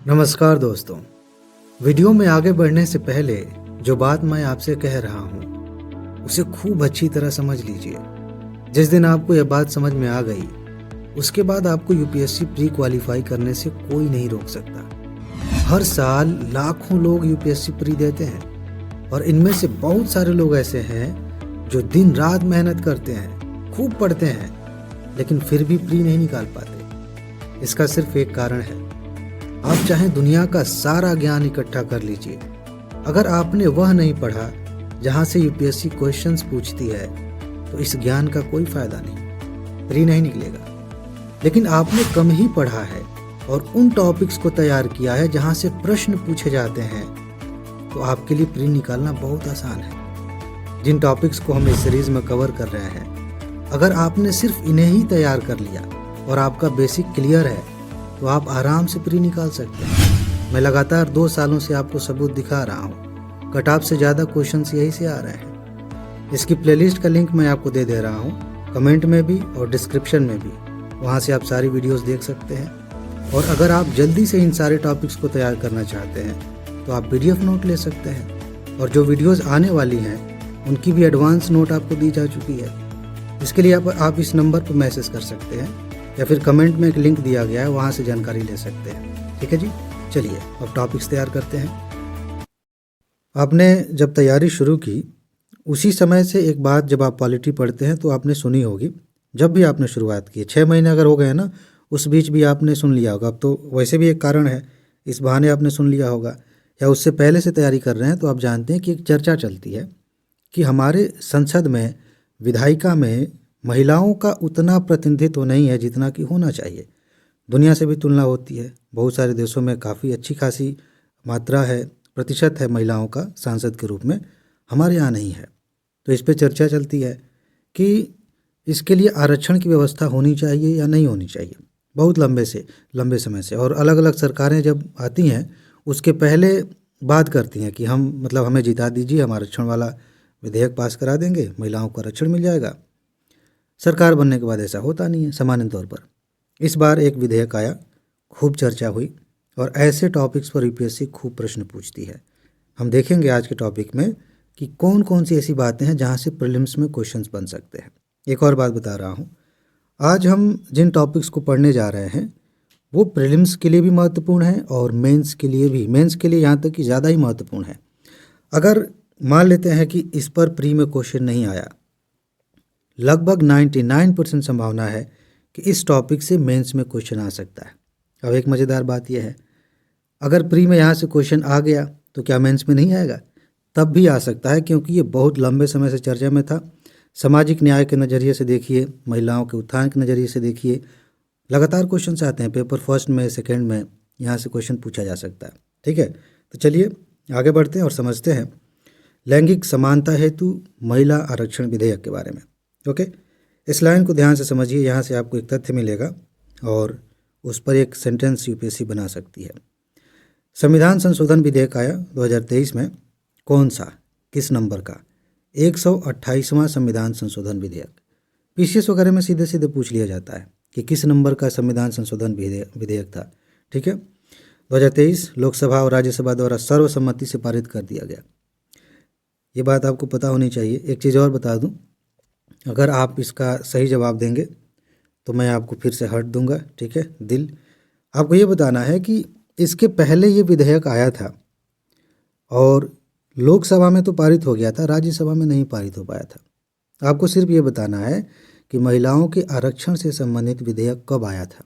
नमस्कार दोस्तों। वीडियो में आगे बढ़ने से पहले जो बात मैं आपसे कह रहा हूँ उसे खूब अच्छी तरह समझ लीजिए। जिस दिन आपको यह बात समझ में आ गई उसके बाद आपको यूपीएससी प्री क्वालिफाई करने से कोई नहीं रोक सकता। हर साल लाखों लोग यूपीएससी प्री देते हैं और इनमें से बहुत सारे लोग ऐसे हैं जो दिन रात मेहनत करते हैं, खूब पढ़ते हैं, लेकिन फिर भी प्री नहीं निकाल पाते। इसका सिर्फ एक कारण है, आप चाहे दुनिया का सारा ज्ञान इकट्ठा कर लीजिए, अगर आपने वह नहीं पढ़ा जहां से यूपीएससी क्वेश्चंस पूछती है तो इस ज्ञान का कोई फायदा नहीं, प्री नहीं निकलेगा। लेकिन आपने कम ही पढ़ा है और उन टॉपिक्स को तैयार किया है जहां से प्रश्न पूछे जाते हैं तो आपके लिए प्री निकालना बहुत आसान है। जिन टॉपिक्स को हम इस सीरीज में कवर कर रहे हैं, अगर आपने सिर्फ इन्हें ही तैयार कर लिया और आपका बेसिक क्लियर है तो आप आराम से प्री निकाल सकते हैं। मैं लगातार 2 सालों से आपको सबूत दिखा रहा हूँ। कट ऑफ से ज़्यादा क्वेश्चंस यही से आ रहे हैं। इसकी प्लेलिस्ट का लिंक मैं आपको दे रहा हूँ, कमेंट में भी और डिस्क्रिप्शन में भी। वहाँ से आप सारी वीडियोस देख सकते हैं। और अगर आप जल्दी से इन सारे टॉपिक्स को तैयार करना चाहते हैं तो आप PDF नोट ले सकते हैं। और जो वीडियोज़ आने वाली हैं उनकी भी एडवांस नोट आपको दी जा चुकी है। इसके लिए आप इस नंबर पर मैसेज कर सकते हैं या फिर कमेंट में एक लिंक दिया गया है, वहाँ से जानकारी ले सकते हैं। ठीक है जी, चलिए अब टॉपिक्स तैयार करते हैं। आपने जब तैयारी शुरू की उसी समय से एक बात जब आप पॉलिटी पढ़ते हैं तो आपने सुनी होगी। जब भी आपने शुरुआत की 6 महीने अगर हो गए ना, उस बीच भी आपने सुन लिया होगा। अब तो वैसे भी एक कारण है, इस बहाने आपने सुन लिया होगा, या उससे पहले से तैयारी कर रहे हैं तो आप जानते हैं कि एक चर्चा चलती है कि हमारे संसद में, विधायिका में महिलाओं का उतना प्रतिनिधित्व नहीं है जितना कि होना चाहिए। दुनिया से भी तुलना होती है, बहुत सारे देशों में काफ़ी अच्छी खासी मात्रा है, प्रतिशत है महिलाओं का सांसद के रूप में, हमारे यहाँ नहीं है। तो इस पे चर्चा चलती है कि इसके लिए आरक्षण की व्यवस्था होनी चाहिए या नहीं होनी चाहिए, बहुत लंबे समय से। और अलग अलग सरकारें जब आती हैं उसके पहले बात करती हैं कि हमें जिता दीजिए, हम आरक्षण वाला विधेयक पास करा देंगे, महिलाओं को आरक्षण मिल जाएगा। सरकार बनने के बाद ऐसा होता नहीं है सामान्य तौर पर। इस बार एक विधेयक आया, खूब चर्चा हुई और ऐसे टॉपिक्स पर यूपीएससी खूब प्रश्न पूछती है। हम देखेंगे आज के टॉपिक में कि कौन कौन सी ऐसी बातें हैं जहां से प्रीलिम्स में क्वेश्चंस बन सकते हैं। एक और बात बता रहा हूं, आज हम जिन टॉपिक्स को पढ़ने जा रहे हैं वो प्रीलिम्स के लिए भी महत्वपूर्ण है और मेंस के लिए भी, मेंस के लिए यहाँ तक कि ज़्यादा ही महत्वपूर्ण है। अगर मान लेते हैं कि इस पर प्री में क्वेश्चन नहीं आया, लगभग 99% संभावना है कि इस टॉपिक से मेंस में क्वेश्चन आ सकता है। अब एक मज़ेदार बात यह है, अगर प्री में यहाँ से क्वेश्चन आ गया तो क्या मेंस में नहीं आएगा? तब भी आ सकता है, क्योंकि ये बहुत लंबे समय से चर्चा में था। सामाजिक न्याय के नज़रिए से देखिए, महिलाओं के उत्थान के नज़रिए से देखिए, लगातार क्वेश्चन आते हैं। पेपर फर्स्ट में, सेकेंड में यहाँ से क्वेश्चन पूछा जा सकता है। ठीक है, तो चलिए आगे बढ़ते हैं और समझते हैं लैंगिक समानता हेतु महिला आरक्षण विधेयक के बारे में। ओके, इस लाइन को ध्यान से समझिए, यहाँ से आपको एक तथ्य मिलेगा और उस पर एक सेंटेंस यूपीएससी बना सकती है। संविधान संशोधन विधेयक आया 2023 में। कौन सा, किस नंबर का? 128वां संविधान संशोधन विधेयक। पीसीएस वगैरह में सीधे सीधे पूछ लिया जाता है कि किस नंबर का संविधान संशोधन विधेयक था। ठीक है, 2023 लोकसभा और राज्यसभा द्वारा सर्वसम्मति से पारित कर दिया गया। ये बात आपको पता होनी चाहिए। एक चीज़ और बता दूं, अगर आप इसका सही जवाब देंगे तो मैं आपको फिर से हर्ट दूंगा। ठीक है, दिल। आपको ये बताना है कि इसके पहले ये विधेयक आया था और लोकसभा में तो पारित हो गया था, राज्यसभा में नहीं पारित हो पाया था। आपको सिर्फ ये बताना है कि महिलाओं के आरक्षण से संबंधित विधेयक कब आया था।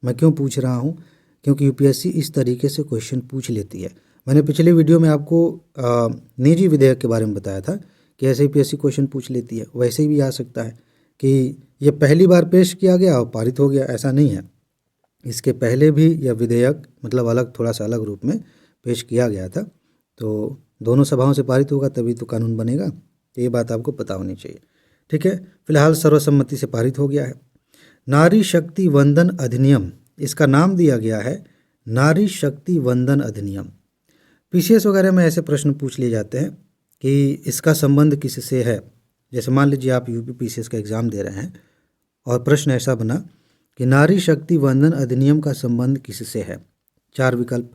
मैं क्यों पूछ रहा हूँ? क्योंकि यूपीएससी इस तरीके से क्वेश्चन पूछ लेती है। मैंने पिछले वीडियो में आपको निजी विधेयक के बारे में बताया था कि ऐसे यूपीएससी क्वेश्चन पूछ लेती है। वैसे ही भी आ सकता है कि ये पहली बार पेश किया गया और पारित हो गया, ऐसा नहीं है। इसके पहले भी यह विधेयक अलग, थोड़ा सा अलग रूप में पेश किया गया था। तो दोनों सभाओं से पारित होगा तभी तो कानून बनेगा। तो ये बात आपको पता होनी चाहिए। ठीक है, फिलहाल सर्वसम्मति से पारित हो गया है। नारी शक्ति वंदन अधिनियम, इसका नाम दिया गया है नारी शक्ति वंदन अधिनियम। पीसीएस वगैरह में ऐसे प्रश्न पूछ लिए जाते हैं कि इसका संबंध किससे है। जैसे मान लीजिए आप यूपी पीसीएस का एग्ज़ाम दे रहे हैं और प्रश्न ऐसा बना कि नारी शक्ति वंदन अधिनियम का संबंध किससे है। 4 विकल्प।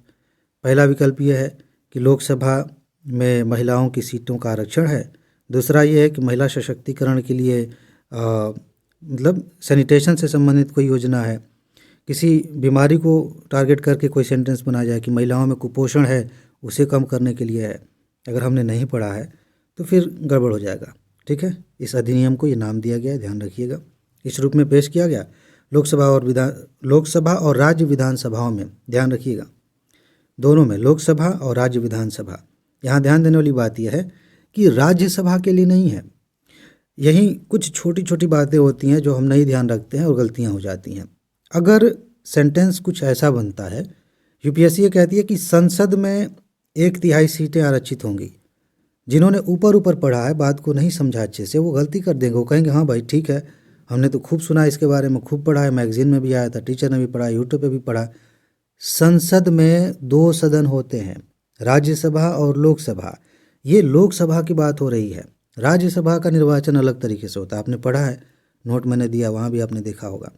पहला विकल्प ये है कि लोकसभा में महिलाओं की सीटों का आरक्षण है। दूसरा ये है कि महिला सशक्तिकरण के लिए मतलब सैनिटेशन से संबंधित कोई योजना है। किसी बीमारी को टारगेट करके कोई सेंटेंस बनाया जाए कि महिलाओं में कुपोषण है, उसे कम करने के लिए है। अगर हमने नहीं पढ़ा है तो फिर गड़बड़ हो जाएगा। ठीक है, इस अधिनियम को ये नाम दिया गया है, ध्यान रखिएगा। इस रूप में पेश किया गया लोकसभा और राज्य विधानसभाओं में, ध्यान रखिएगा, दोनों में, लोकसभा और राज्य विधानसभा। यहाँ ध्यान देने वाली बात यह है कि राज्यसभा के लिए नहीं है। यही कुछ छोटी छोटी बातें होती हैं जो हम नहीं ध्यान रखते हैं और गलतियाँ हो जाती हैं। अगर सेंटेंस कुछ ऐसा बनता है, यूपीएससी ये कहती है कि संसद में 1/3 सीटें आरक्षित होंगी। जिन्होंने ऊपर ऊपर पढ़ा है, बात को नहीं समझा अच्छे से, वो गलती कर देंगे। वो कहेंगे हाँ भाई ठीक है, हमने तो खूब सुना इसके बारे में, खूब पढ़ा है, मैगजीन में भी आया था, टीचर ने भी पढ़ा, यूट्यूब पे भी पढ़ा। संसद में 2 सदन होते हैं, राज्यसभा और लोकसभा। ये लोकसभा की बात हो रही है। राज्यसभा का निर्वाचन अलग तरीके से होता है, आपने पढ़ा है, नोट मैंने दिया, वहाँ भी आपने देखा होगा।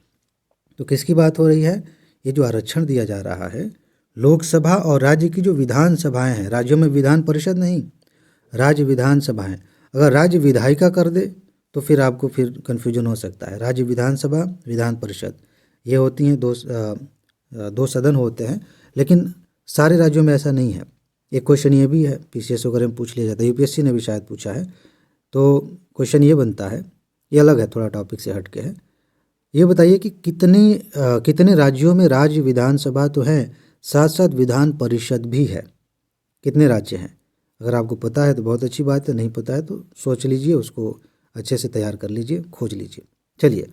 तो किसकी बात हो रही है? ये जो आरक्षण दिया जा रहा है, लोकसभा और राज्य की जो विधानसभाएं हैं, राज्यों में विधान परिषद नहीं, राज्य विधानसभाएं। अगर राज्य विधायिका कर दे तो फिर आपको फिर कन्फ्यूजन हो सकता है। राज्य विधानसभा, विधान परिषद, ये होती हैं दो सदन होते हैं, लेकिन सारे राज्यों में ऐसा नहीं है। एक क्वेश्चन ये भी है, पीसीएस वगैरह में पूछ लिया जाता है, यूपीएससी ने भी शायद पूछा है। तो क्वेश्चन ये बनता है, ये अलग है, थोड़ा टॉपिक से हट के है। ये बताइए कि कितने राज्यों में राज्य विधानसभा तो है, साथ साथ विधान परिषद भी है। कितने राज्य हैं? अगर आपको पता है तो बहुत अच्छी बात है, नहीं पता है तो सोच लीजिए, उसको अच्छे से तैयार कर लीजिए, खोज लीजिए। चलिए,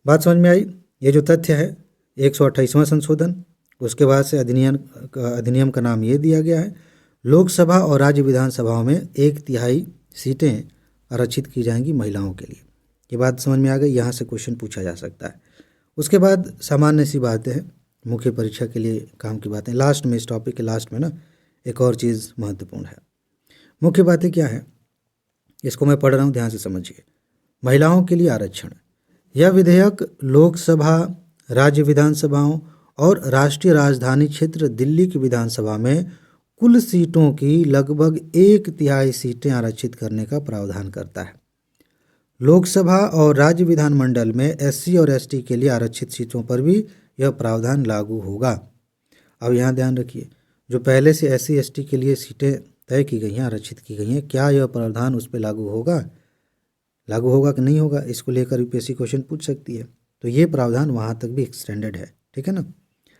बात समझ में आई। ये जो तथ्य है 128वां संशोधन, उसके बाद से अधिनियम का नाम ये दिया गया है। लोकसभा और राज्य विधानसभाओं में 1/3 सीटें आरक्षित की जाएंगी महिलाओं के लिए। ये बात समझ में आ गई, यहाँ से क्वेश्चन पूछा जा सकता है। उसके बाद सामान्य सी बातें हैं, मुख्य परीक्षा के लिए काम की बातें। लास्ट में, इस टॉपिक के लास्ट में ना, एक और चीज़ महत्वपूर्ण है। मुख्य बातें क्या है, इसको मैं पढ़ रहा हूँ, ध्यान से समझिए। महिलाओं के लिए आरक्षण। यह विधेयक लोकसभा, राज्य विधानसभाओं और राष्ट्रीय राजधानी क्षेत्र दिल्ली की विधानसभा में कुल सीटों की लगभग 1/3 सीटें आरक्षित करने का प्रावधान करता है। लोकसभा और राज्य विधानमंडल में एससी और एसटी के लिए आरक्षित सीटों पर भी यह प्रावधान लागू होगा। अब यहाँ ध्यान रखिए, जो पहले से एससी एसटी के लिए सीटें तय की गई हैं, आरक्षित की गई हैं, क्या यह प्रावधान उस पर लागू होगा कि नहीं होगा? इसको लेकर यूपीएससी क्वेश्चन पूछ सकती है। तो ये प्रावधान वहाँ तक भी एक्सटेंडेड है, ठीक है ना।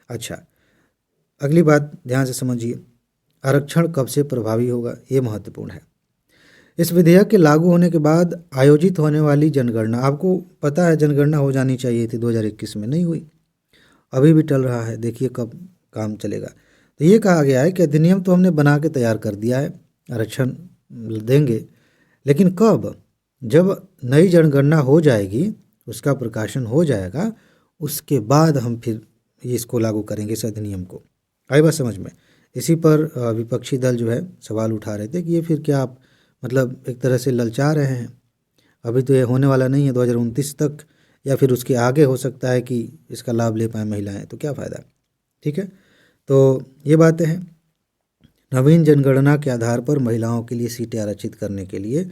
अच्छा, अगली बात ध्यान से समझिए, आरक्षण कब से प्रभावी होगा, ये महत्वपूर्ण है। इस विधेयक के लागू होने के बाद आयोजित होने वाली जनगणना, आपको पता है जनगणना हो जानी चाहिए थी 2021 में, नहीं हुई, अभी भी टल रहा है। देखिए कब काम चलेगा। तो ये कहा गया है कि अधिनियम तो हमने बना के तैयार कर दिया है, आरक्षण देंगे, लेकिन कब? जब नई जनगणना हो जाएगी, उसका प्रकाशन हो जाएगा, उसके बाद हम फिर इसको लागू करेंगे, इस अधिनियम को। आई बात समझ में? इसी पर विपक्षी दल जो है सवाल उठा रहे थे कि ये फिर क्या आप मतलब एक तरह से ललचा रहे हैं, अभी तो ये होने वाला नहीं है, 2029 तक या फिर उसके आगे हो सकता है कि इसका लाभ ले पाएँ महिलाएं, तो क्या फ़ायदा। ठीक है, तो ये बातें हैं। नवीन जनगणना के आधार पर महिलाओं के लिए सीटें आरक्षित करने के लिए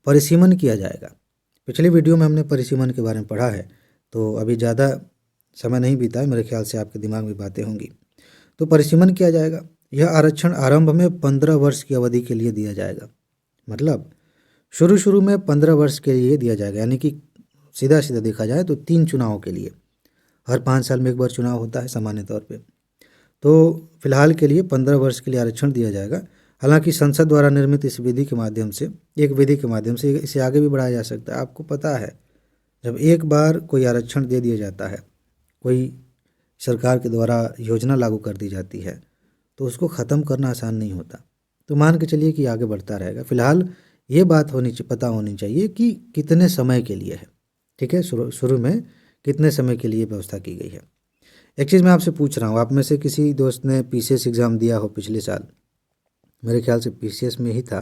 परिसीमन किया जाएगा। पिछले वीडियो में हमने परिसीमन के बारे में पढ़ा है, तो अभी ज़्यादा समय नहीं बीता है, मेरे ख्याल से आपके दिमाग में बातें होंगी। तो परिसीमन किया जाएगा। यह आरक्षण आरंभ में 15 वर्ष की अवधि के लिए दिया जाएगा। मतलब शुरू में 15 वर्ष के लिए दिया जाएगा, यानी कि सीधा सीधा देखा जाए तो 3 चुनावों के लिए, हर 5 साल में एक बार चुनाव होता है सामान्य तौर पे। तो फिलहाल के लिए 15 वर्ष के लिए आरक्षण दिया जाएगा। हालांकि संसद द्वारा निर्मित इस विधि के माध्यम से इसे आगे भी बढ़ाया जा सकता है। आपको पता है, जब एक बार कोई आरक्षण दे दिया जाता है, कोई सरकार के द्वारा योजना लागू कर दी जाती है, तो उसको ख़त्म करना आसान नहीं होता। तो मान के चलिए कि आगे बढ़ता रहेगा। फिलहाल ये बात पता होनी चाहिए कि कितने समय के लिए है। ठीक है, शुरू में कितने समय के लिए व्यवस्था की गई है। एक चीज़ मैं आपसे पूछ रहा हूँ, आप में से किसी दोस्त ने पीसीएस एग्ज़ाम दिया हो पिछले साल, मेरे ख्याल से पीसीएस में ही था,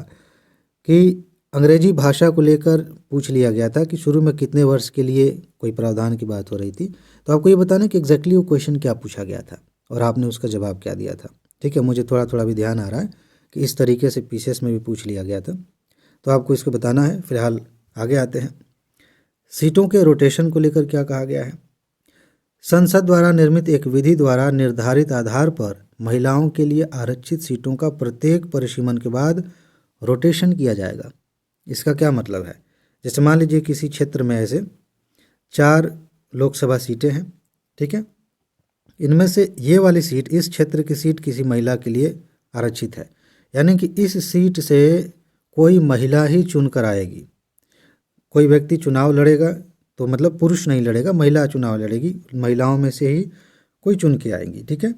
कि अंग्रेजी भाषा को लेकर पूछ लिया गया था कि शुरू में कितने वर्ष के लिए कोई प्रावधान की बात हो रही थी। तो आपको ये बताना कि एग्जैक्टली वो क्वेश्चन क्या पूछा गया था। और आपने उसका जवाब क्या दिया था। ठीक है, मुझे थोड़ा थोड़ा भी ध्यान आ रहा है कि इस तरीके से पीसीएस में भी पूछ लिया गया था, तो आपको इसको बताना है। फिलहाल आगे आते हैं। सीटों के रोटेशन को लेकर क्या कहा गया है। संसद द्वारा निर्मित एक विधि द्वारा निर्धारित आधार पर महिलाओं के लिए आरक्षित सीटों का प्रत्येक परिसीमन के बाद रोटेशन किया जाएगा। इसका क्या मतलब है, जैसे मान लीजिए किसी क्षेत्र में ऐसे 4 लोकसभा सीटें हैं, ठीक है, इनमें से ये वाली सीट, इस क्षेत्र की सीट किसी महिला के लिए आरक्षित है, यानी कि इस सीट से कोई महिला ही चुनकर आएगी। कोई व्यक्ति चुनाव लड़ेगा तो मतलब पुरुष नहीं लड़ेगा, महिला चुनाव लड़ेगी, महिलाओं में से ही कोई चुन के आएंगी। ठीक है,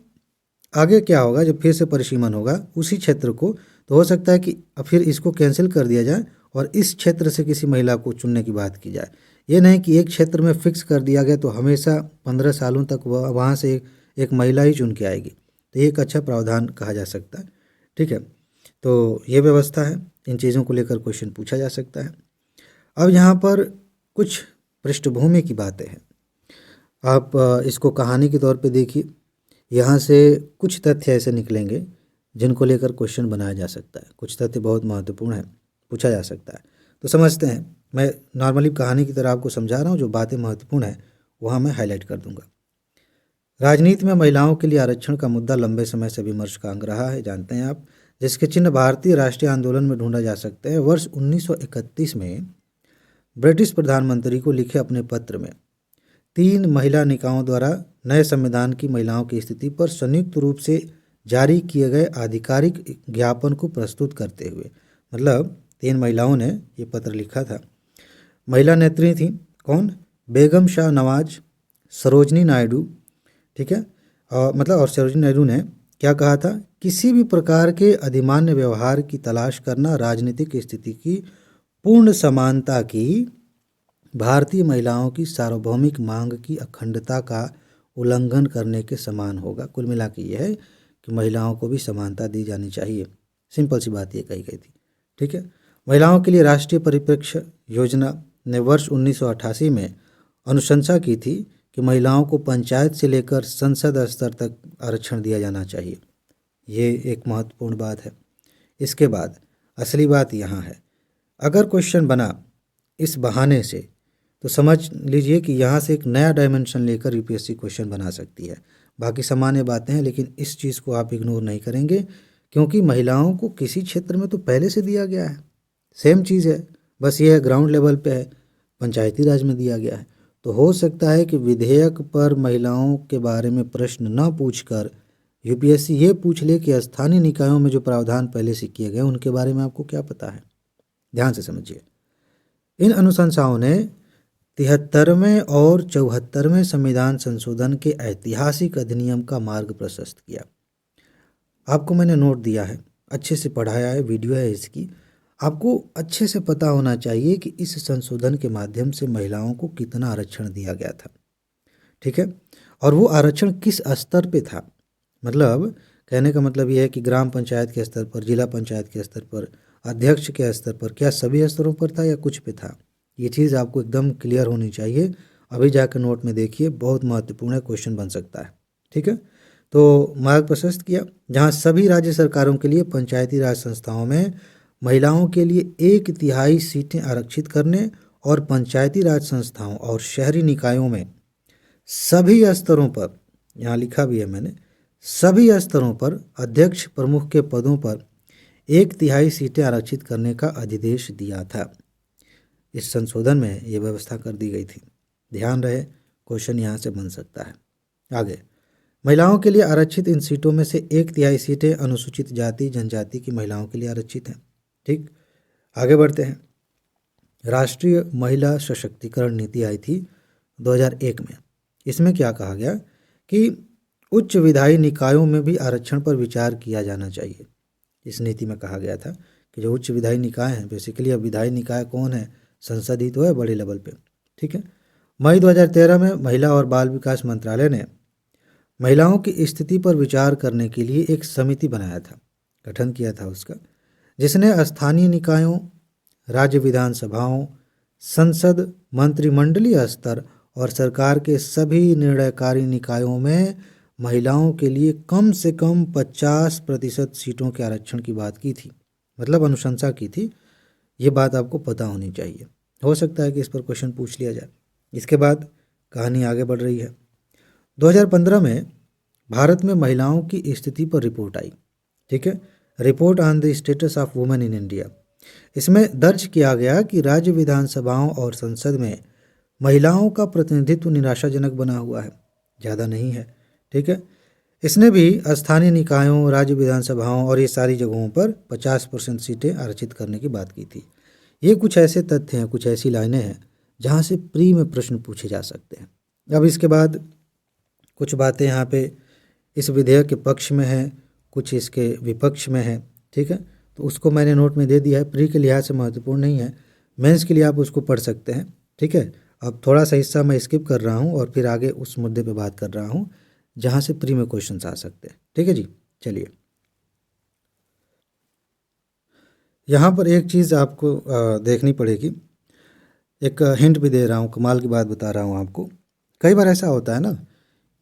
आगे क्या होगा, जब फिर से परिसीमन होगा उसी क्षेत्र को, तो हो सकता है कि फिर इसको कैंसिल कर दिया जाए और इस क्षेत्र से किसी महिला को चुनने की बात की जाए। ये नहीं कि एक क्षेत्र में फिक्स कर दिया गया तो हमेशा 15 सालों तक वह वहाँ से एक महिला ही चुन के आएगी। तो ये एक अच्छा प्रावधान कहा जा सकता है। ठीक है, तो ये व्यवस्था है, इन चीज़ों को लेकर क्वेश्चन पूछा जा सकता है। अब यहाँ पर कुछ पृष्ठभूमि की बातें हैं, आप इसको कहानी के तौर पे देखिए। यहाँ से कुछ तथ्य ऐसे निकलेंगे जिनको लेकर क्वेश्चन बनाया जा सकता है, कुछ तथ्य बहुत महत्वपूर्ण है, पूछा जा सकता है। तो समझते हैं, मैं नॉर्मली कहानी की तरह आपको समझा रहा हूँ, जो बातें महत्वपूर्ण है वहाँ मैं हाईलाइट कर दूंगा। राजनीति में महिलाओं के लिए आरक्षण का मुद्दा लंबे समय से विमर्श का अंग रहा है, जानते हैं आप, जिसके चिन्ह भारतीय राष्ट्रीय आंदोलन में ढूंढा जा सकते हैं। वर्ष 1931 में ब्रिटिश प्रधानमंत्री को लिखे अपने पत्र में 3 महिला निकायों द्वारा नए संविधान की महिलाओं की स्थिति पर संयुक्त रूप से जारी किए गए आधिकारिक ज्ञापन को प्रस्तुत करते हुए, मतलब 3 महिलाओं ने ये पत्र लिखा था। महिला नेत्री थी कौन, बेगम शाह नवाज, सरोजनी नायडू, ठीक है, और सरोजनी नायडू ने क्या कहा था, किसी भी प्रकार के अधिमान्य व्यवहार की तलाश करना राजनीतिक स्थिति की पूर्ण समानता की, भारतीय महिलाओं की सार्वभौमिक मांग की अखंडता का उल्लंघन करने के समान होगा। कुल मिला के ये है कि महिलाओं को भी समानता दी जानी चाहिए, सिंपल सी बात ये कही गई थी। ठीक है, महिलाओं के लिए राष्ट्रीय परिप्रेक्ष्य योजना ने वर्ष 1988 में अनुशंसा की थी कि महिलाओं को पंचायत से लेकर संसद स्तर तक आरक्षण दिया जाना चाहिए। ये एक महत्वपूर्ण बात है। इसके बाद असली बात यहाँ है, अगर क्वेश्चन बना इस बहाने से तो समझ लीजिए कि यहाँ से एक नया डायमेंशन लेकर यूपीएससी क्वेश्चन बना सकती है। बाकी सामान्य बातें हैं, लेकिन इस चीज़ को आप इग्नोर नहीं करेंगे, क्योंकि महिलाओं को किसी क्षेत्र में तो पहले से दिया गया है, सेम चीज़ है, बस ये है ग्राउंड लेवल पे है, पंचायती राज में दिया गया है। तो हो सकता है कि विधेयक पर महिलाओं के बारे में प्रश्न न पूछकर यूपीएससी ये पूछ ले कि स्थानीय निकायों में जो प्रावधान पहले से किए गए उनके बारे में आपको क्या पता है। ध्यान से समझिए, इन अनुशंसाओं ने 73वें और 74वें संविधान संशोधन के ऐतिहासिक अधिनियम का मार्ग प्रशस्त किया। आपको मैंने नोट दिया है, अच्छे से पढ़ाया है, वीडियो है इसकी, आपको अच्छे से पता होना चाहिए कि इस संशोधन के माध्यम से महिलाओं को कितना आरक्षण दिया गया था। ठीक है, और वो आरक्षण किस स्तर पे था, मतलब कहने का मतलब ये है कि ग्राम पंचायत के स्तर पर, जिला पंचायत के स्तर पर, अध्यक्ष के स्तर पर, क्या सभी स्तरों पर था या कुछ पे था। ये चीज़ आपको एकदम क्लियर होनी चाहिए। अभी जाकर नोट में देखिए, बहुत महत्वपूर्ण है, क्वेश्चन बन सकता है। ठीक है, तो मार्ग प्रशस्त किया, जहाँ सभी राज्य सरकारों के लिए पंचायती राज संस्थाओं में महिलाओं के लिए 1/3 सीटें आरक्षित करने और पंचायती राज संस्थाओं और शहरी निकायों में सभी स्तरों पर, यहाँ लिखा भी है मैंने, सभी स्तरों पर अध्यक्ष प्रमुख के पदों पर 1/3 सीटें आरक्षित करने का अधिदेश दिया था। इस संशोधन में ये व्यवस्था कर दी गई थी। ध्यान रहे, क्वेश्चन यहाँ से बन सकता है। आगे, महिलाओं के लिए आरक्षित इन सीटों में से 1/3 सीटें अनुसूचित जाति जनजाति की महिलाओं के लिए आरक्षित हैं। ठीक, आगे बढ़ते हैं। राष्ट्रीय महिला सशक्तिकरण नीति आई थी 2001 में। इसमें क्या कहा गया कि उच्च विधायी निकायों में भी आरक्षण पर विचार किया जाना चाहिए। इस नीति में कहा गया था कि जो उच्च विधायी निकाय हैं, बेसिकली अब विधायी निकाय कौन है, संसद ही तो है बड़े लेवल पे। ठीक है, मई 2013 में महिला और बाल विकास मंत्रालय ने महिलाओं की स्थिति पर विचार करने के लिए एक समिति बनाया था, गठन किया था उसका, जिसने स्थानीय निकायों, राज्य विधानसभाओं, संसद, मंत्रिमंडलीय स्तर और सरकार के सभी निर्णयकारी निकायों में महिलाओं के लिए कम से कम 50% सीटों के आरक्षण की बात की थी, मतलब अनुशंसा की थी। ये बात आपको पता होनी चाहिए। हो सकता है कि इस पर क्वेश्चन पूछ लिया जाए। इसके बाद कहानी आगे बढ़ रही है। 2015 में भारत में महिलाओं की स्थिति पर रिपोर्ट आई, ठीक है, report on the status of women in India. इसमें दर्ज किया गया कि राज्य विधानसभाओं और संसद में महिलाओं का प्रतिनिधित्व निराशाजनक बना हुआ है, ज़्यादा नहीं है, ठीक है। इसने भी स्थानीय निकायों, राज्य विधानसभाओं और ये सारी जगहों पर 50% सीटें आरक्षित करने की बात की थी। ये कुछ ऐसे तथ्य हैं, कुछ ऐसी लाइनें हैं जहाँ से प्री में प्रश्न पूछे जा सकते हैं। अब इसके बाद कुछ बातें यहाँ पे इस विधेयक के पक्ष में हैं, कुछ इसके विपक्ष में हैं, ठीक है। तो उसको मैंने नोट में दे दिया है, प्री के लिहाज से महत्वपूर्ण नहीं है, मेंस के लिए आप उसको पढ़ सकते हैं, ठीक है। अब थोड़ा सा हिस्सा मैं स्किप कर रहा हूँ और फिर आगे उस मुद्दे पे बात कर रहा हूँ जहाँ से प्री में क्वेश्चंस आ सकते हैं, ठीक है जी। चलिए, यहाँ पर एक चीज़ आपको देखनी पड़ेगी, एक हिंट भी दे रहा हूँ, कमाल की बात बता रहा हूँ आपको। कई बार ऐसा होता है ना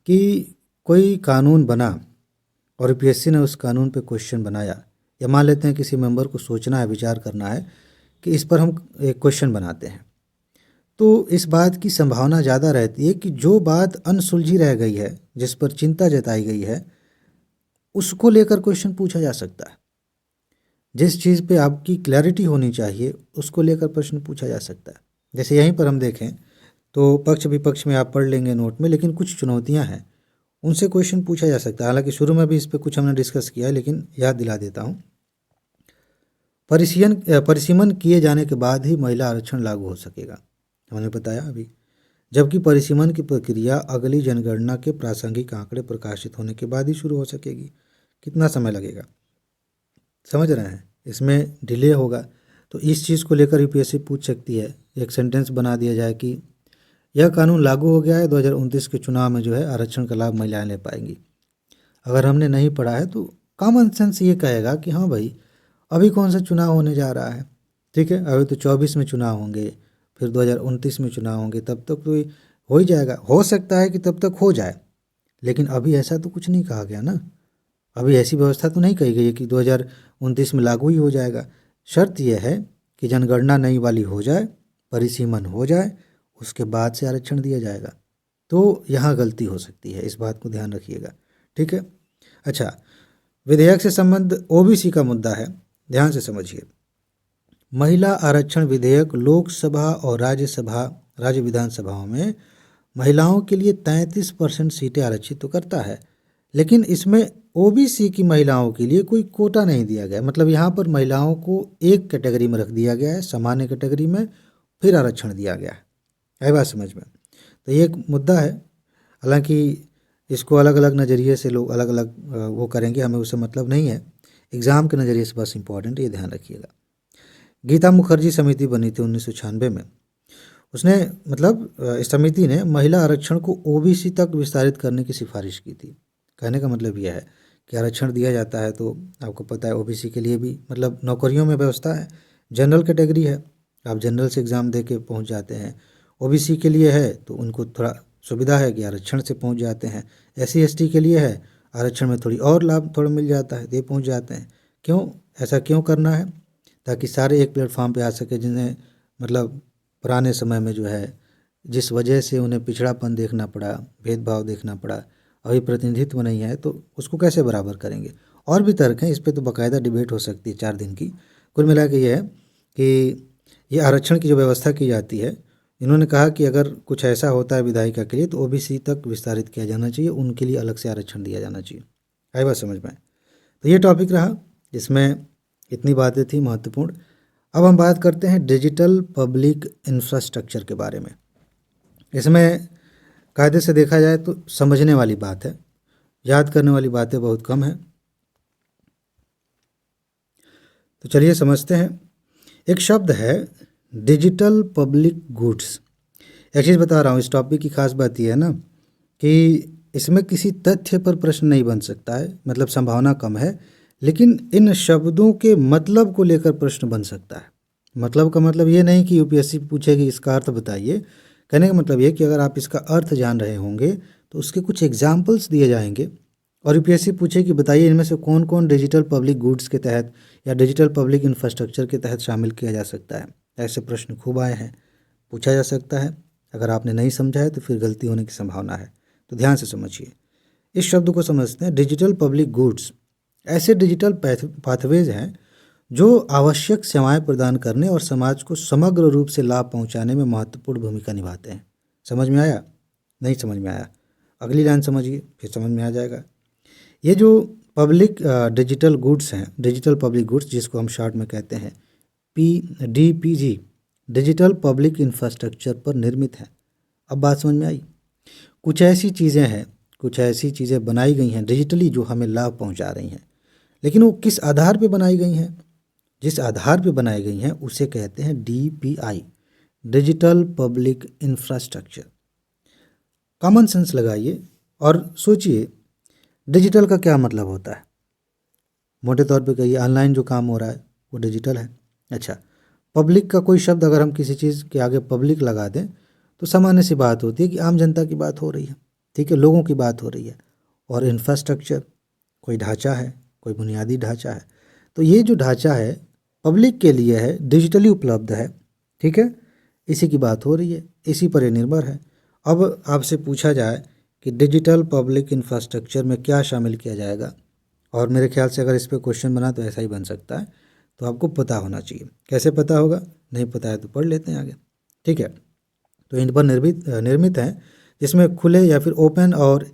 कि कोई कानून बना और यूपीएससी ने उस कानून पे क्वेश्चन बनाया, या मान लेते हैं किसी मेंबर को सोचना है, विचार करना है कि इस पर हम एक क्वेश्चन बनाते हैं, तो इस बात की संभावना ज़्यादा रहती है कि जो बात अनसुलझी रह गई है, जिस पर चिंता जताई गई है, उसको लेकर क्वेश्चन पूछा जा सकता है। जिस चीज़ पे आपकी क्लैरिटी होनी चाहिए उसको लेकर प्रश्न पूछा जा सकता है। जैसे यहीं पर हम देखें तो पक्ष विपक्ष में आप पढ़ लेंगे नोट में, लेकिन कुछ चुनौतियां हैं, उनसे क्वेश्चन पूछा जा सकता है। हालांकि शुरू में भी इस पर कुछ हमने डिस्कस किया है, लेकिन याद दिला देता हूँ। परिसीमन किए जाने के बाद ही महिला आरक्षण लागू हो सकेगा, हमने बताया अभी। जबकि परिसीमन की प्रक्रिया अगली जनगणना के प्रासंगिक आंकड़े प्रकाशित होने के बाद ही शुरू हो सकेगी। कितना समय लगेगा, समझ रहे हैं, इसमें डिले होगा। तो इस चीज़ को लेकर यूपीएससी पूछ सकती है, एक सेंटेंस बना दिया जाए कि यह कानून लागू हो गया है, 2029 के चुनाव में जो है आरक्षण का लाभ महिलाएं ले पाएंगी। अगर हमने नहीं पढ़ा है तो कॉमन सेंस ये कहेगा कि हाँ भाई, अभी कौन सा चुनाव होने जा रहा है, ठीक है, अभी तो 24 में चुनाव होंगे, फिर 2029 में चुनाव होंगे, तब तक तो हो ही जाएगा। हो सकता है कि तब तक हो जाए, लेकिन अभी ऐसा तो कुछ नहीं कहा गया ना, अभी ऐसी व्यवस्था तो नहीं कही गई है कि 2029 में लागू ही हो जाएगा। शर्त यह है कि जनगणना नई वाली हो जाए, परिसीमन हो जाए, उसके बाद से आरक्षण दिया जाएगा। तो यहाँ गलती हो सकती है, इस बात को ध्यान रखिएगा, ठीक है। अच्छा, विधेयक से संबंध ओबीसी का मुद्दा है, ध्यान से समझिए। महिला आरक्षण विधेयक लोकसभा और राज्य विधानसभाओं में महिलाओं के लिए 33% सीटें आरक्षित तो करता है, लेकिन इसमें ओबीसी की महिलाओं के लिए कोई कोटा नहीं दिया गया। मतलब यहाँ पर महिलाओं को एक कैटेगरी में रख दिया गया है, सामान्य कैटेगरी में, फिर आरक्षण दिया गया है बात समझ में। तो ये एक मुद्दा है। हालांकि इसको अलग अलग नज़रिए से लोग अलग अलग वो करेंगे, हमें उससे मतलब नहीं है, एग्ज़ाम के नज़रिए से बस इम्पॉर्टेंट, ये ध्यान रखिएगा। गीता मुखर्जी समिति बनी थी 1996 में। उसने मतलब इस समिति ने महिला आरक्षण को ओबीसी तक विस्तारित करने की सिफारिश की थी। कहने का मतलब यह है कि आरक्षण दिया जाता है तो आपको पता है ओबीसी के लिए भी मतलब नौकरियों में व्यवस्था है, जनरल कैटेगरी है, आप जनरल से एग्ज़ाम दे के पहुँच जाते हैं। ओबीसी के लिए है तो उनको थोड़ा सुविधा है कि आरक्षण से पहुँच जाते हैं। एससी एसटी के लिए है, आरक्षण में थोड़ी और लाभ थोड़ा मिल जाता है, दे पहुँच जाते हैं। क्यों ऐसा क्यों करना है? ताकि सारे एक प्लेटफॉर्म पे आ सके, जिन्हें मतलब पुराने समय में जो है जिस वजह से उन्हें पिछड़ापन देखना पड़ा, भेदभाव देखना पड़ा, अभी प्रतिनिधित्व नहीं है, तो उसको कैसे बराबर करेंगे। और भी तर्क हैं, इस पे तो बाकायदा डिबेट हो सकती है 4 दिन की। कुल मिला के ये है कि ये आरक्षण की जो व्यवस्था की जाती है, इन्होंने कहा कि अगर कुछ ऐसा होता है विधायिका के लिए तो ओबीसी तक विस्तारित किया जाना चाहिए, उनके लिए अलग से आरक्षण दिया जाना चाहिए। आई बात समझ में? तो ये टॉपिक रहा, इसमें इतनी बातें थी महत्वपूर्ण। अब हम बात करते हैं डिजिटल पब्लिक इंफ्रास्ट्रक्चर के बारे में। इसमें कायदे से देखा जाए तो समझने वाली बात है, याद करने वाली बातें बहुत कम हैं। तो चलिए समझते हैं। एक शब्द है डिजिटल पब्लिक गुड्स। एक चीज़ बता रहा हूँ, इस टॉपिक की खास बात यह है ना कि इसमें किसी तथ्य पर प्रश्न नहीं बन सकता है, मतलब संभावना कम है, लेकिन इन शब्दों के मतलब को लेकर प्रश्न बन सकता है। मतलब का मतलब ये नहीं कि यूपीएससी पूछेगी इसका अर्थ बताइए। कहने का मतलब ये कि अगर आप इसका अर्थ जान रहे होंगे तो उसके कुछ एग्जाम्पल्स दिए जाएंगे और यूपीएससी पूछे कि बताइए इनमें से कौन कौन डिजिटल पब्लिक गुड्स के तहत या डिजिटल पब्लिक इंफ्रास्ट्रक्चर के तहत शामिल किया जा सकता है। ऐसे प्रश्न खूब आए हैं, पूछा जा सकता है। अगर आपने नहीं समझा है तो फिर गलती होने की संभावना है, तो ध्यान से समझिए। इस शब्द को समझते हैं। डिजिटल पब्लिक गुड्स ऐसे डिजिटल पाथवेज हैं जो आवश्यक सेवाएं प्रदान करने और समाज को समग्र रूप से लाभ पहुंचाने में महत्वपूर्ण भूमिका निभाते हैं। समझ में आया? नहीं समझ में आया? अगली लाइन समझिए, फिर समझ में आ जाएगा। ये जो पब्लिक डिजिटल गुड्स हैं, डिजिटल पब्लिक गुड्स जिसको हम शॉर्ट में कहते हैं DPG, डिजिटल पब्लिक इंफ्रास्ट्रक्चर पर निर्मित है। अब बात समझ में आई? कुछ ऐसी चीज़ें हैं, कुछ ऐसी चीज़ें बनाई गई हैं डिजिटली जो हमें लाभ पहुंचा रही हैं, लेकिन वो किस आधार पे बनाई गई हैं? जिस आधार पे बनाई गई हैं उसे कहते हैं DPI, digital public infrastructure. Common sense लगाइए और सोचिए, डिजिटल का क्या मतलब होता है? मोटे तौर पे कहिए, ऑनलाइन जो काम हो रहा है वो डिजिटल है। अच्छा, पब्लिक का कोई शब्द अगर हम किसी चीज़ के आगे पब्लिक लगा दें तो सामान्य सी बात होती है कि आम जनता की बात हो रही है, ठीक है, लोगों की बात हो रही है। और इंफ्रास्ट्रक्चर कोई ढांचा है, कोई बुनियादी ढांचा है। तो ये जो ढांचा है पब्लिक के लिए है, डिजिटली उपलब्ध है, ठीक है, इसी की बात हो रही है, इसी पर ये निर्भर है। अब आपसे पूछा जाए कि डिजिटल पब्लिक इंफ्रास्ट्रक्चर में क्या शामिल किया जाएगा, और मेरे ख्याल से अगर इस पर क्वेश्चन बना तो ऐसा ही बन सकता है, तो आपको पता होना चाहिए। कैसे पता होगा? नहीं पता है तो पढ़ लेते हैं आगे, ठीक है। तो इन पर निर्मित हैं जिसमें खुले या फिर ओपन और